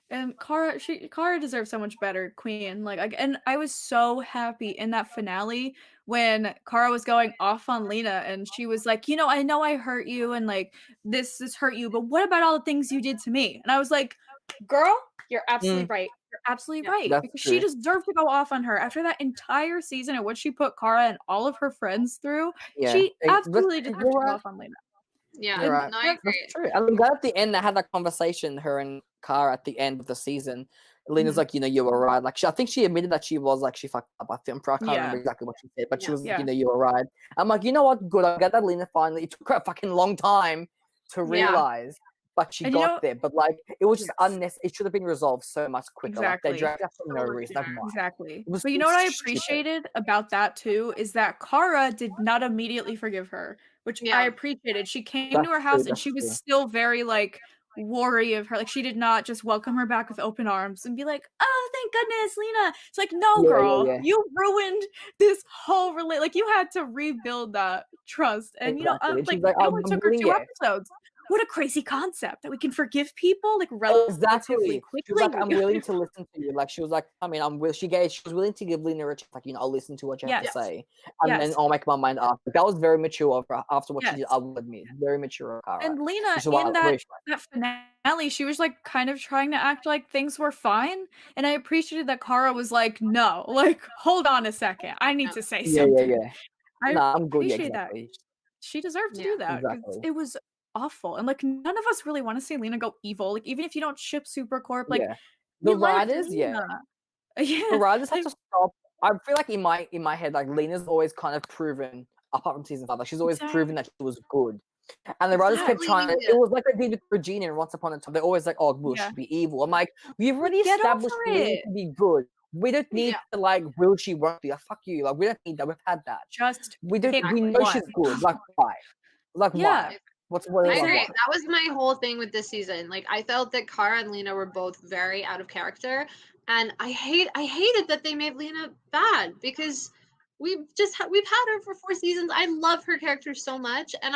And Kara deserves so much better, Queen. Like, and I was so happy in that finale when Kara was going off on Lena, and she was like, you know I hurt you, and like this hurt you, but what about all the things you did to me? And I was like, girl, you're absolutely right. You're absolutely right. That's Because true. she deserved to go off on her after that entire season and what she put Kara and all of her friends through. She absolutely deserved to go off on Lena. Yeah, you're right. no, I agree. That's true. And I'm glad at the end they had that conversation, her and Kara at the end of the season. Lena's like, you were right. Like, I think she admitted that she was like, she fucked up. I can't remember exactly what she said, but she was like, you were right. I'm like, you know what? Good. I'm glad that Lena finally, it took her a fucking long time to realize, but she got there. But like, it was just unnecessary. It should have been resolved so much quicker. Exactly. Like, they dragged that for no reason. Like, why? Exactly. But you know what I appreciated about that too is that Kara did not immediately forgive her, which I appreciated. She came to her house and she was still very like wary of her. Like, she did not just welcome her back with open arms and be like, oh, thank goodness, Lena. It's like, no, girl, you ruined this whole like you had to rebuild that trust. And you know, like it only took her 2 episodes. What a crazy concept that we can forgive people like relatively quickly. She was like, I'm willing to listen to you. Like, she was like, I mean, she was willing to give Lena a chance. Like, I'll listen to what you have to say, and then I'll make my mind up. That was very mature of her after what she did. I will admit, very mature of Kara. And Lena in that finale, she was like kind of trying to act like things were fine, and I appreciated that Kara was like, no, like hold on a second, I need to say something. I'm good. Appreciate that. She deserved to do that because it was awful, and like none of us really want to see Lena go evil. Like, even if you don't ship Supercorp, like the writers, the writers have to stop. I feel like in my head, like Lena's always kind of proven, apart from season 5, like she's always proven that she was good. And the writers kept trying to, it was like they did with Regina and Once Upon a Time. They're always like, oh, will she be evil? I'm like, we've already established Lena to be good. We don't need to like, will she won't be? Like, fuck you. Like, we don't need that. We've had that. We know she's good. Like, why? Like, why? I agree. That was my whole thing with this season. Like, I felt that Kara and Lena were both very out of character, and I hated that they made Lena bad because we've had her for 4 seasons. I love her character so much, and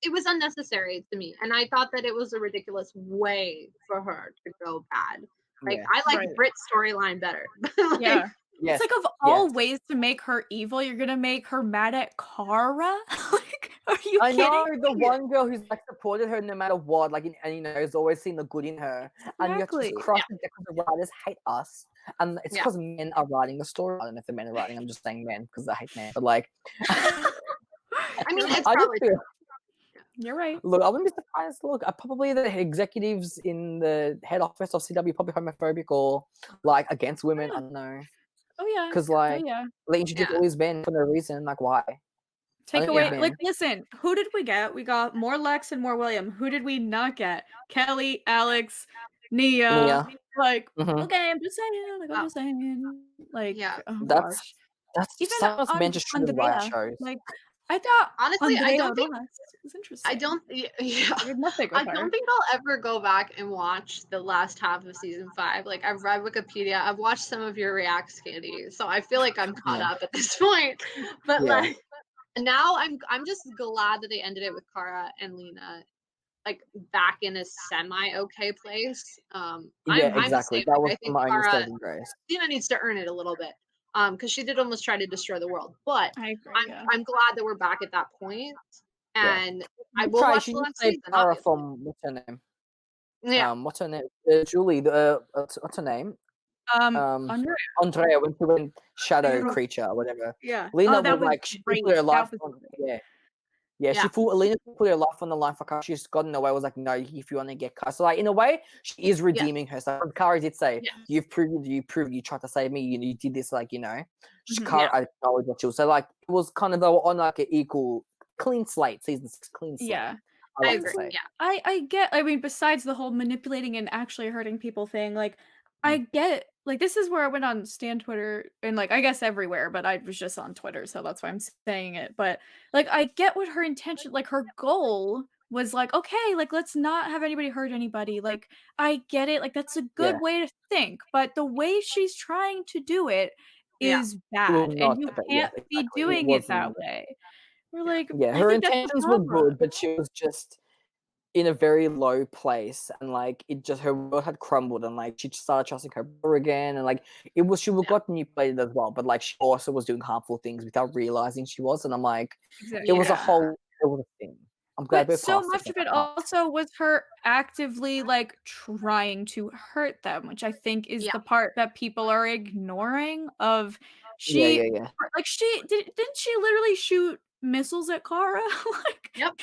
it was unnecessary to me, and I thought that it was a ridiculous way for her to go bad. Like, I like Brit's storyline better. Like, it's like, of all ways to make her evil, you're gonna make her mad at Kara. Like, are you kidding? I know the one girl who's like supported her no matter what, like, and has always seen the good in her, and you have to just cross it because the writers hate us, and it's because men are writing the story. I don't know if the men are writing. I'm just saying men because I hate men, but like, I mean, it's probably true. You're right. Look, I wouldn't be surprised. Look, probably the executives in the head office of CW probably homophobic or like against women. I don't know. Oh yeah. Because like they introduced all these men for no reason. Like, why? Take away, like, listen, who did we get? We got more Lex and more William. Who did we not get? Kelly, Alex, Nia. Like, okay, I'm just saying. Like, oh gosh. That's even some of us men just shouldn't write shows. Like, I thought honestly, Andrea I don't think was interesting. I don't think I'll ever go back and watch the last half of season 5. Like, I've read Wikipedia, I've watched some of your reacts, Candy, so I feel like I'm caught up at this point. But like, now I'm just glad that they ended it with Kara and Lena like back in a semi-okay place. I'm exactly. the same. That Like, was I think my only Kara, saving grace. Cena needs to earn it a little bit. Because she did almost try to destroy the world. But I agree. I'm glad that we're back at that point. And I will watch She the just last saved season, Kara obviously. from what's her name? Yeah. What's her name? Julie. What's her name? Andrea. Andrea when she went shadow Yeah. creature or whatever. Yeah. Lena that was was like she great. put her life That was on. great. Yeah, Yeah. Lena put her life on the line for Kara. She's gotten away. Was like, no, if you want to get Kara. So like in a way, she is redeeming herself. Kara did say, Yes. you proved you tried to save me. You did this, like, you know. Mhm. Kara acknowledged what she was. So like it was kind of on like an equal clean slate, season 6 clean slate. Yeah. I I like to agree. say. Yeah. I mean, besides the whole manipulating and actually hurting people thing, like, I get, like, this is where I went on Stan Twitter and, like, I guess everywhere, but I was just on Twitter, so that's why I'm saying it. But, like, I get what her intention, like, her goal was, like, okay, like, let's not have anybody hurt anybody. Like, I get it. Like, that's a good Yeah. way to think, but the way she's trying to do it Yeah. is It was bad, not and you the- can't yes, be exactly. It doing it that wasn't. way. We're like, Yeah, I her think that's the intentions were problem. good, but she was just in a very low place, and like it just her world had crumbled, and like she started trusting her brother again, and like she got manipulated as well, but like she also was doing harmful things without realizing she was, and I'm like, Exactly. it was Yeah. it was a thing. I'm glad But we're so past much it of it now. also was her actively, like, trying to hurt them, which I think is Yeah. the part that people are ignoring of Yeah. like, didn't she literally shoot missiles at Kara? Like, Yep.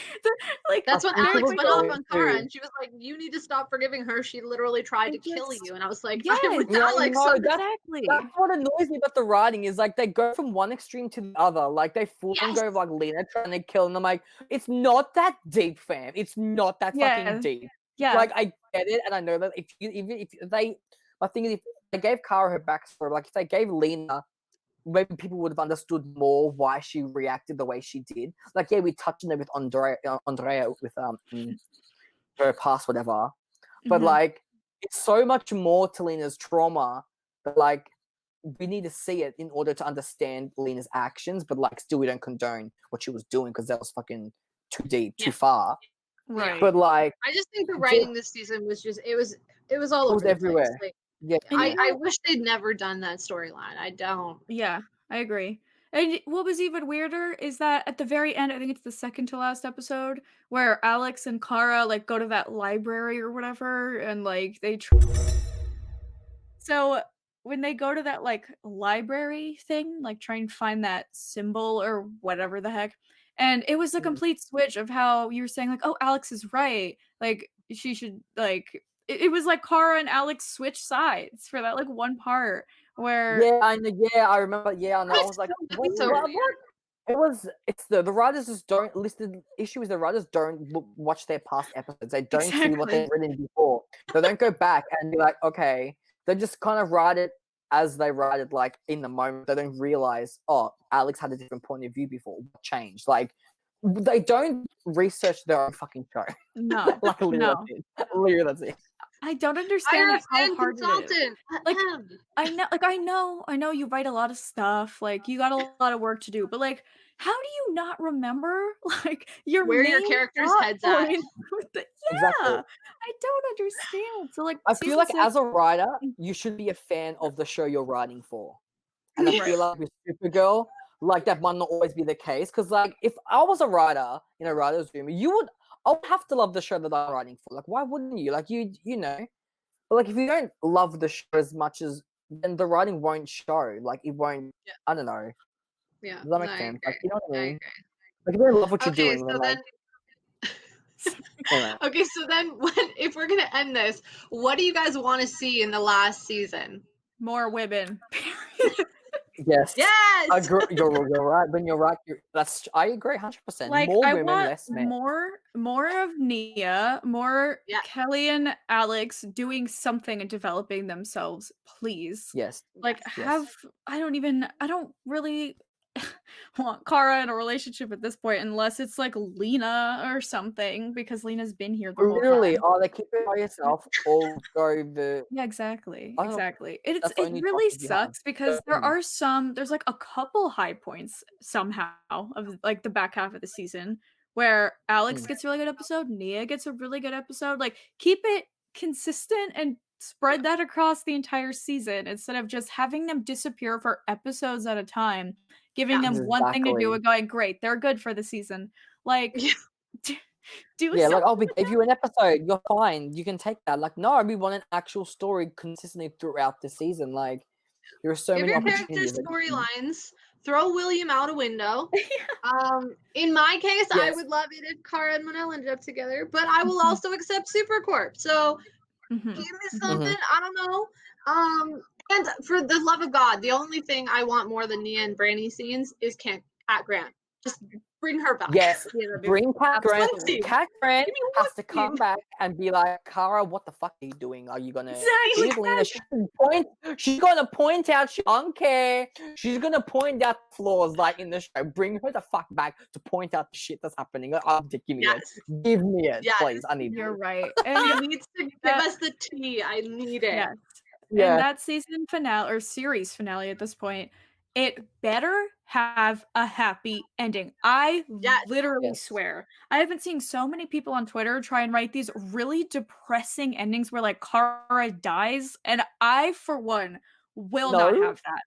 like, That's when think it Alex was went off going on Kara, to- and she was like, "You need to stop forgiving her. She literally tried to It kill just you." And I was like, yes. "I'm with Yeah, Alex." no, on this. Exactly. that's what annoys me about the writing is like they go from one extreme to the other. Like they full on Yes. go like Lena trying to kill, and I'm like, it's not that deep, fam. It's not that fucking Yeah. deep. Yeah. Like I get it, and I know that if they, my thing is if they gave Kara her backstory, like if they gave Lena, maybe people would have understood more why she reacted the way she did. Like yeah, we touched on it with Andrea with her past whatever, but Mhm. like it's so much more to Lena's trauma that like we need to see it in order to understand Lena's actions, but like still we don't condone what she was doing because that was fucking too deep, too far. Right. But like I just think the writing this season was just it was all it over was the everywhere. place. Like Yeah. And you I know wish they'd never done that storyline. I don't. yeah, I agree. And what was even weirder is that at the very end, I think it's the second to last episode, where Alex and Kara like go to that library or whatever, and like so when they go to that like library thing, like try and find that symbol or whatever the heck, and it was a complete switch of how you were saying like, oh, Alex is right, like she should like it was like Kara and Alex switch sides for that like one part where Yeah, I know. Yeah, I remember. Yeah, I know. I was like, It's so what? weird. It's the writers just don't listen. The issue is the writers don't watch their past episodes. They don't see what exactly. they've written before. They don't go back and be like, okay. They just kind of write it as they write it, like in the moment. They don't realize, oh, Alex had a different point of view before. What changed? Like they don't research their own fucking show. No, Like literally, no. that's it. Literally, that's it. I don't Hire understand a how fan hard it is. consultant. Like, I know you write a lot of stuff, like, you got a lot of work to do, but, like, how do you not remember, like, your Where your main character's plot head's at. point with the yeah! Exactly. I don't understand. So, like, I feel season like 6 as a writer, you should be a fan of the show you're writing for. And I Right. feel like with Supergirl, like that might not always be the case. Because like if I was a writer in a writer's room, I would have to love the show that I'm writing for. Like why wouldn't you? Like you know. But like if you don't love the show as much as then the writing won't show. Like it won't Yeah. I don't know. Yeah. Does that make I sense? agree. Like you know what I I mean? agree. Like if you don't love what you're Okay, doing, so then like anyway. okay, so then if we're gonna end this, what do you guys want to see in the last season? More women. Yes. Yes. You're right. When you're right, I agree 100%. Like, More I women, want less men. more of Nia, more Yeah. Kelly and Alex doing something and developing themselves, please. Yes. Like, Yes. I don't really want Kara in a relationship at this point unless it's like Lena or something because Lena's been here the whole Literally, time. either keep it by yourself or go the. Yeah, exactly. I don't know. Exactly. That's the It only really options you have. sucks because there's like a couple high points somehow of like the back half of the season where Alex Mm. gets a really good episode, Nia gets a really good episode. Like, keep it consistent and spread that across the entire season instead of just having them disappear for episodes at a time, giving them one thing to do Exactly. and going, great, they're good for the season. Like, Yeah. do Yeah, like, something oh, we with gave that. you an episode. You're fine. You can take that. Like, no, we want an actual story consistently throughout the season. Like, there are so Give many your characters opportunities. That you can- storylines. Throw William out a window. Yeah. In my case, I Yes. would love it if Kara and Manel ended up together, but I will Mhm. also accept Supercorp. So Mhm. give me something. I don't know. And for the love of God, the only thing I want more than Nia and Brandy scenes is Cat Grant. Just bring her back. Yes, bring Cat Grant. Absolutely. Cat Grant Give me has one to come scene. back and be like, Kara, what the fuck are you doing? Are you gonna Exactly. cheat, Lena? She's gonna point out. She don't care. She's gonna point out flaws like in the show. Bring her the fuck back to point out the shit that's happening. Give me Yes. it. Give me it, Yes. please. I need You're it. right. He And needs to give that- us the tea. I need it. yes. Yeah. And that season finale or series finale at this point, it better have a happy ending. I Yes. literally Yes. swear. I have been seeing so many people on Twitter try and write these really depressing endings where like Kara dies, and I for one will not No. have that.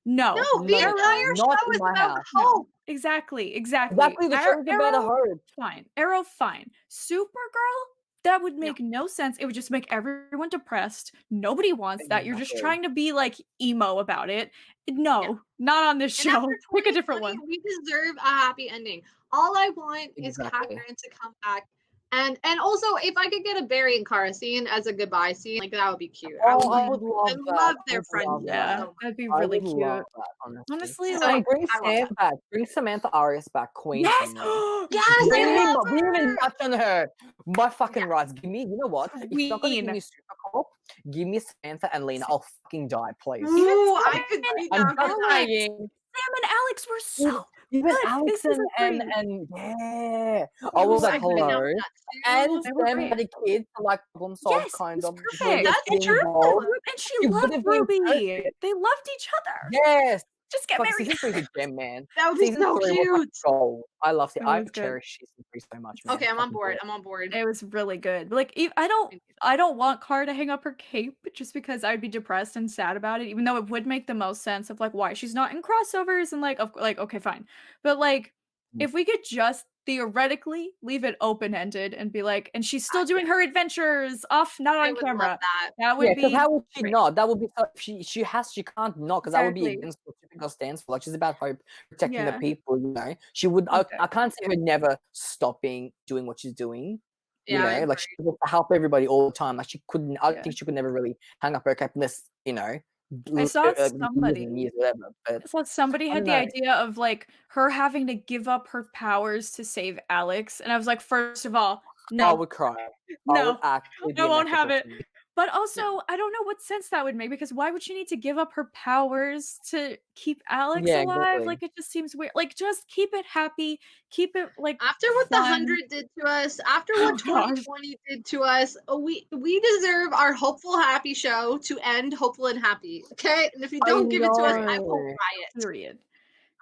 No. No, the No, entire not show in is my about house. hope. Exactly. Exactly, the show's about a hope. Fine. Arrow, fine. Supergirl, that would make no sense. It would just make everyone depressed. Nobody wants that. You're just Exactly. trying to be like emo about it. No, not on this And show. after Pick a different 2020, one. we deserve a happy ending. All I want is Cat Exactly. Grant to come back. And also, if I could get a Barry and Kara scene as a goodbye scene, like that would be cute. I would love I that. love I their would friendship. love Yeah, that. that'd be I really would cute. love that, honestly. Honestly, So, like, bring I want Sam back. Bring Samantha Arias back. Queen. yes, only. Yes, I Bring me, love we didn't even her. touch on her. My fucking Yes. rights. Give me, you know what? If you're not gonna give Queen. me Supercorp, give me Samantha and Lena. I'll fucking die, please. Ooh, Sam I could be I'm down for just that. saying. Sam and Alex were so Even good. Alex This season and I was so like, good. hello. And They were Sam great. had a kid to like problem solve, Yes, kind it was of. perfect. That's getting true. involved. And she It loved would've been Ruby. perfect. They loved each other. Yes. Just get Fuck, married. season 3 is a gem, man. That would be Season so 3 was like cute. gold. I love it. It I was good. cherish season 3 so much, man. Okay, I'm on Fucking board. good. I'm on board. It was really good. Like, I don't want Kara to hang up her cape just because I'd be depressed and sad about it, even though it would make the most sense of like why she's not in crossovers and like okay, fine. But like, if we could just theoretically leave it open-ended and be like, and she's still doing her adventures off, not I on would camera. love that. That would because be how would she great. not? That would be so, she can't not, because that would be Exactly. against what Supergirl stands for. Like, she's about hope, protecting the Yeah. people. You know, she would. Exactly. I can't see her never stopping doing what she's doing. Yeah, I You know, like she would help everybody all the time. Like she couldn't. I Yeah. think she could never really hang up her cape unless I saw years somebody and years, whatever. But So somebody I had don't the know. idea of like her having to give up her powers to save Alex, and I was like, first of all, I no, would cry. I no, would actually. I won't have it. Be But also, I don't know what sense that would make because why would she need to give up her powers to keep Alex Yeah, alive? exactly. Like it just seems weird. Like just keep it happy, keep it like After what the fun. 100 did to us, after Oh, what 2020 did to us, we deserve our hopeful, happy show to end hopeful and happy. Okay, and if you don't give it to us, I will know. riot. Period.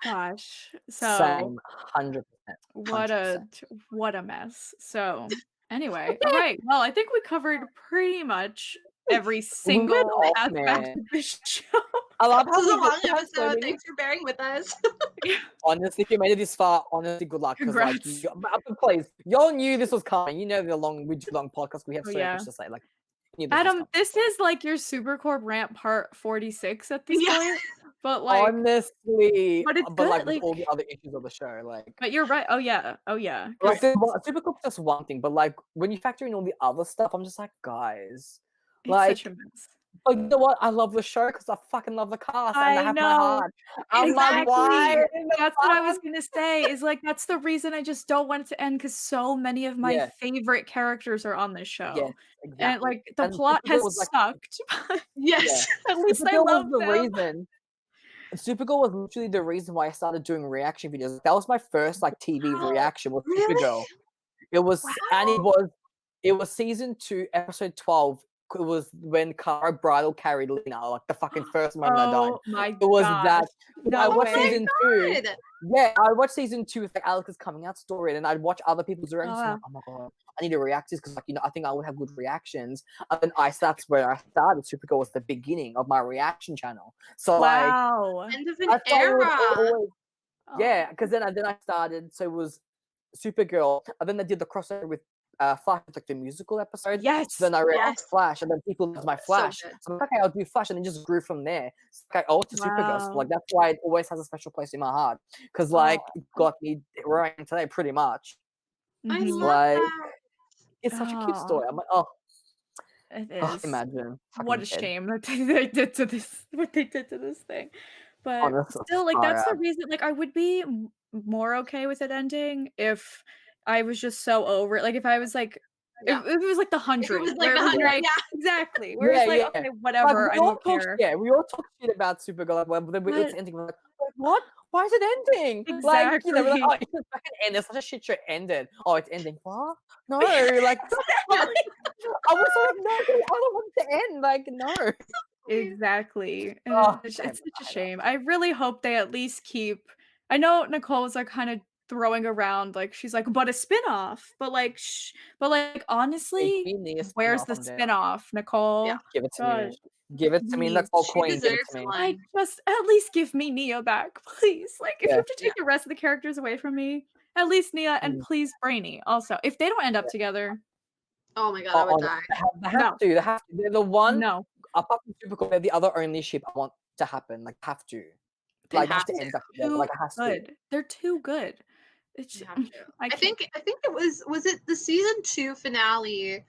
Gosh. So Same, 100%. what a mess. So anyway, all right. Well, I think we covered pretty much every We went single off, aspect man. of this show. I love This how is a we long did that so episode. many- Thanks for bearing with us. Honestly, if you made it this far, honestly, good luck. Because like, Congrats. but please, y'all knew this was coming. You know we do long podcasts. We have Oh, so yeah. much to say. Like, you knew this was Adam, coming. this is like your Supercorp rant part 46 at this Yeah. point. But like Honestly, but it's like good, with like- all the other issues of the show, like but you're right. Oh yeah. like Supercorp's just one thing, but like when you factor in all the other stuff, I'm just like, guys, It's like, such a mess. but you know what? I love the show because I fucking love the cast and I they have my know. heart. I'm like, why? That's what I was gonna say. Is like that's the reason I just don't want it to end because so many of my Yeah. favorite characters are on this show. Yes, exactly. And like the And plot Supergirl has was, like- sucked. But Yes. at least I Supergirl love was the them. reason. Supergirl was literally the reason why I started doing reaction videos. That was my first like TV Wow. reaction was Really? Supergirl. It was and it was season 2, episode 12. it was when Kara bridal carried Lena, like the fucking first moment I died. Oh my It was gosh. that. No I watched way. season 2. Yeah, I watched season 2 with like Alex's coming out story, and I'd watch other people's reactions. wow. Like, oh my god, I need to react to this because, like, I think I would have good reactions. And then that's where I started. Supergirl was the beginning of my reaction channel. So like, Wow. End of I an thought it would era. always, Oh. yeah, because then I started. So it was Supergirl, and then they did the crossover with Flash, like the musical episode. Yes. So then I read Yes. Flash, and then people loved my Flash. good. So I'm like, okay, I'll do Flash, and it just grew from there. So like, I owe it to Supergirl. So Wow. like that's why it always has a special place in my heart, because like it got me where I am today, pretty much. I Mhm. love Like that. it's such a cute Aw. story. I'm like, oh, It oh is. imagine. What a Fucking dead. shame that they did to this. What they did to this thing. But Honestly, still, like far that's the out. reason. Like I would be more okay with it ending if I was just so over it. Like if I was like, Yeah. if it was like the If it 100, was like where the it was 100, like yeah. exactly, where it's like okay, whatever, Like, I don't care. we all talk shit about Supergirl. Like, when it's But ending, we're like, what? Why is it ending? Like, we're like, exactly. oh, it's just fucking ended. Such a shit show ended. Oh, it's ending. What? No, like, I was like, no, I don't want it to end. Like, no. Exactly. And Oh, it's damn such it, a I know. shame. I really hope they at least keep I know Nicole's like kind of throwing around like she's like, but a spin-off. But like Hey, honestly, give me a where's spin-off, the I'm down. spin-off, Nicole? Give it to God, me. Give it to me, please. Nicole She Queen. Give it deserves to me. I one. just at least give me Nia back, please. Like if you Yeah. have to take the rest of the characters away from me, at least Nia and Mm. please Brainy also. If they don't end up together, Oh my god, I would Oh, die. they have to. They have to. They're the one. no. Apart from Supergirl, they're the other only ship I want to happen. Like, have to. They Like, have have to to. end up together. Too Like, it has to. good. They're too good. It's You have to. I I can't. think it was it the season 2 finale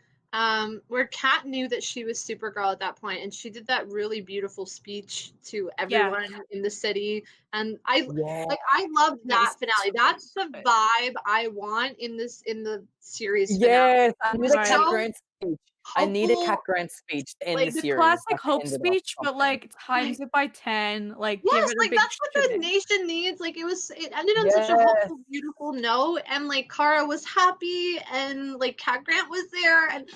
where Kat knew that she was Supergirl at that point, and she did that really beautiful speech to everyone in the city, and I Yeah. loved That was that finale. That's the vibe I want in the series finale. Yes. I need a Right. Cat Grant speech. I need a Cat Hopeful. Grant speech to end Like, the The series. classic Like, Hope end it off speech, or but something. like times it by 10, like give Yes, it a like big that's what the shimmy. nation needs. Like it ended on such a hopeful, beautiful note, and like Kara was happy, and like Cat Grant was there, and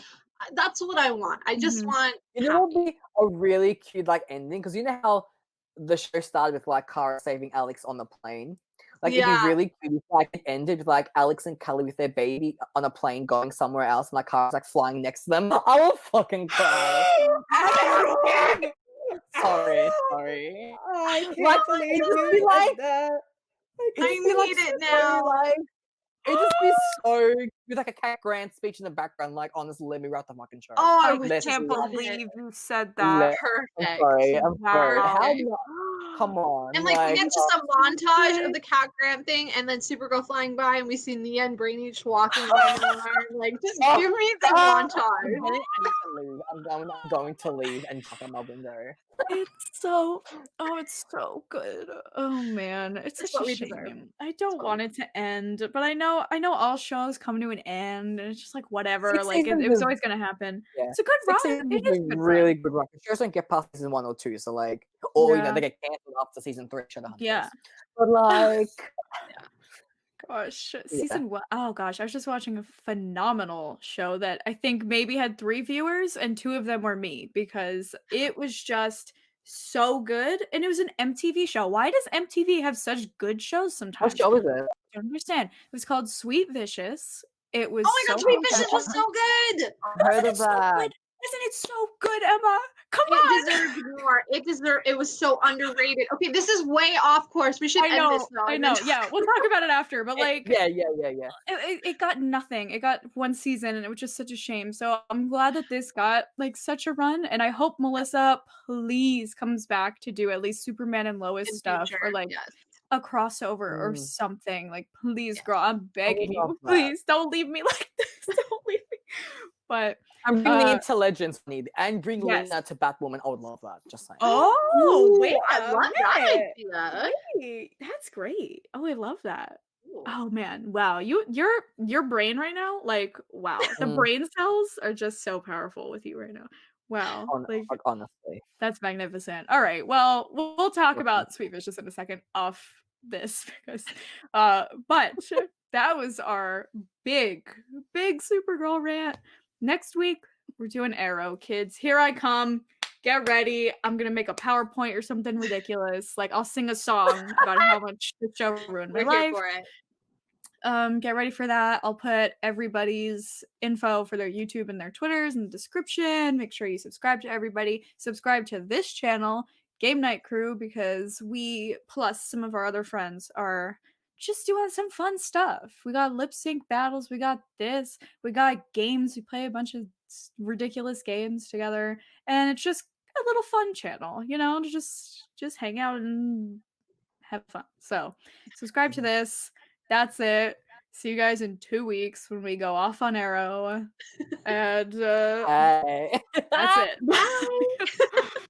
that's what I want. I just Mhm. want You know what would be a really cute like ending? Because you know how the show started with like Kara saving Alex on the plane? Like it'd be Yeah. really cute if like it ended with like Alex and Kelly with their baby on a plane going somewhere else and like Kara's like flying next to them. I will fucking cry. Sorry. I can't Like, believe it'd just you be said like that. it'd I just be like need it so now. like it'd just be so with like a Cat Grant speech in the background, like honestly, let me write the fucking show. Oh, I I would Let's can't do it. believe you said Let- that. I'm perfect. sorry. Wow. How come on? And like we get just a so montage good. of the Cat Grant thing, and then Supergirl flying by, and we see Nia and Brainy just walking arm in arm. Like, just give me the montage. I'm going to leave and jump out my window. It's so good. Oh man, it's It's such a what we deserve. shame. I don't want it to end, but I know all shows come to an end, and it's just like whatever. 6 Like it seasons was is- always gonna happen. Yeah. It's a good 6 run. seasons It is is a a good really run. good run. Shows don't get past season 1 or 2, so like, or Yeah. they get cancelled after season 3. Shadowhunters. Yeah. But like, Gosh, season 1. Oh gosh, I was just watching a phenomenal show that I think maybe had 3 viewers and 2 of them were me because it was just so good and it was an MTV show. Why does MTV have such good shows sometimes? what show is it? I don't understand. It was called Sweet Vicious. It was Oh my god, so Sweet Vicious good. was so good. I've heard of So that. good. Isn't it so good, Emma? Come on. It deserved more. It was so underrated. Okay, this is way off course. We should I end this know. now. I and then know. Yeah, we'll talk about it after. But like, Yeah. it got nothing. It got 1 season, and it was just such a shame. So I'm glad that this got like such a run, and I hope Melissa please comes back to do at least Superman and Lois in stuff, future, or like yes. a crossover or Mm. something. Like, please, Yes. girl, I'm begging love you, that. please don't leave me like this. Don't leave me. But And bring Nia to Legends, need and bring yes. Lena to Batwoman. I would love that. Just saying. Oh, wait, I love that minute. idea. Wait, that's great. Oh, I love that. Ooh. Oh man, wow. Your brain right now, like wow. The Mm. brain cells are just so powerful with you right now. Wow. Like Honestly. that's magnificent. All right. Well, we'll talk about Sweet Vicious in a second off this because but that was our big Supergirl rant. Next week We're doing Arrow, kids. Here I come. Get ready. I'm gonna make a PowerPoint or something ridiculous. Like I'll sing a song about how much the show ruined my We're here life. for it. Get ready for that. I'll put everybody's info for their YouTube and their Twitters in the description. Make sure you subscribe to everybody. Subscribe to this channel, Game Night Crew, because we plus some of our other friends are just doing some fun stuff. We got lip sync battles. We got this. We got games. We play a bunch of ridiculous games together, and it's just a little fun channel, you know, to just hang out and have fun. So subscribe to this. That's it. See you guys in 2 weeks when we go off on Arrow. And Hey. that's it. Bye.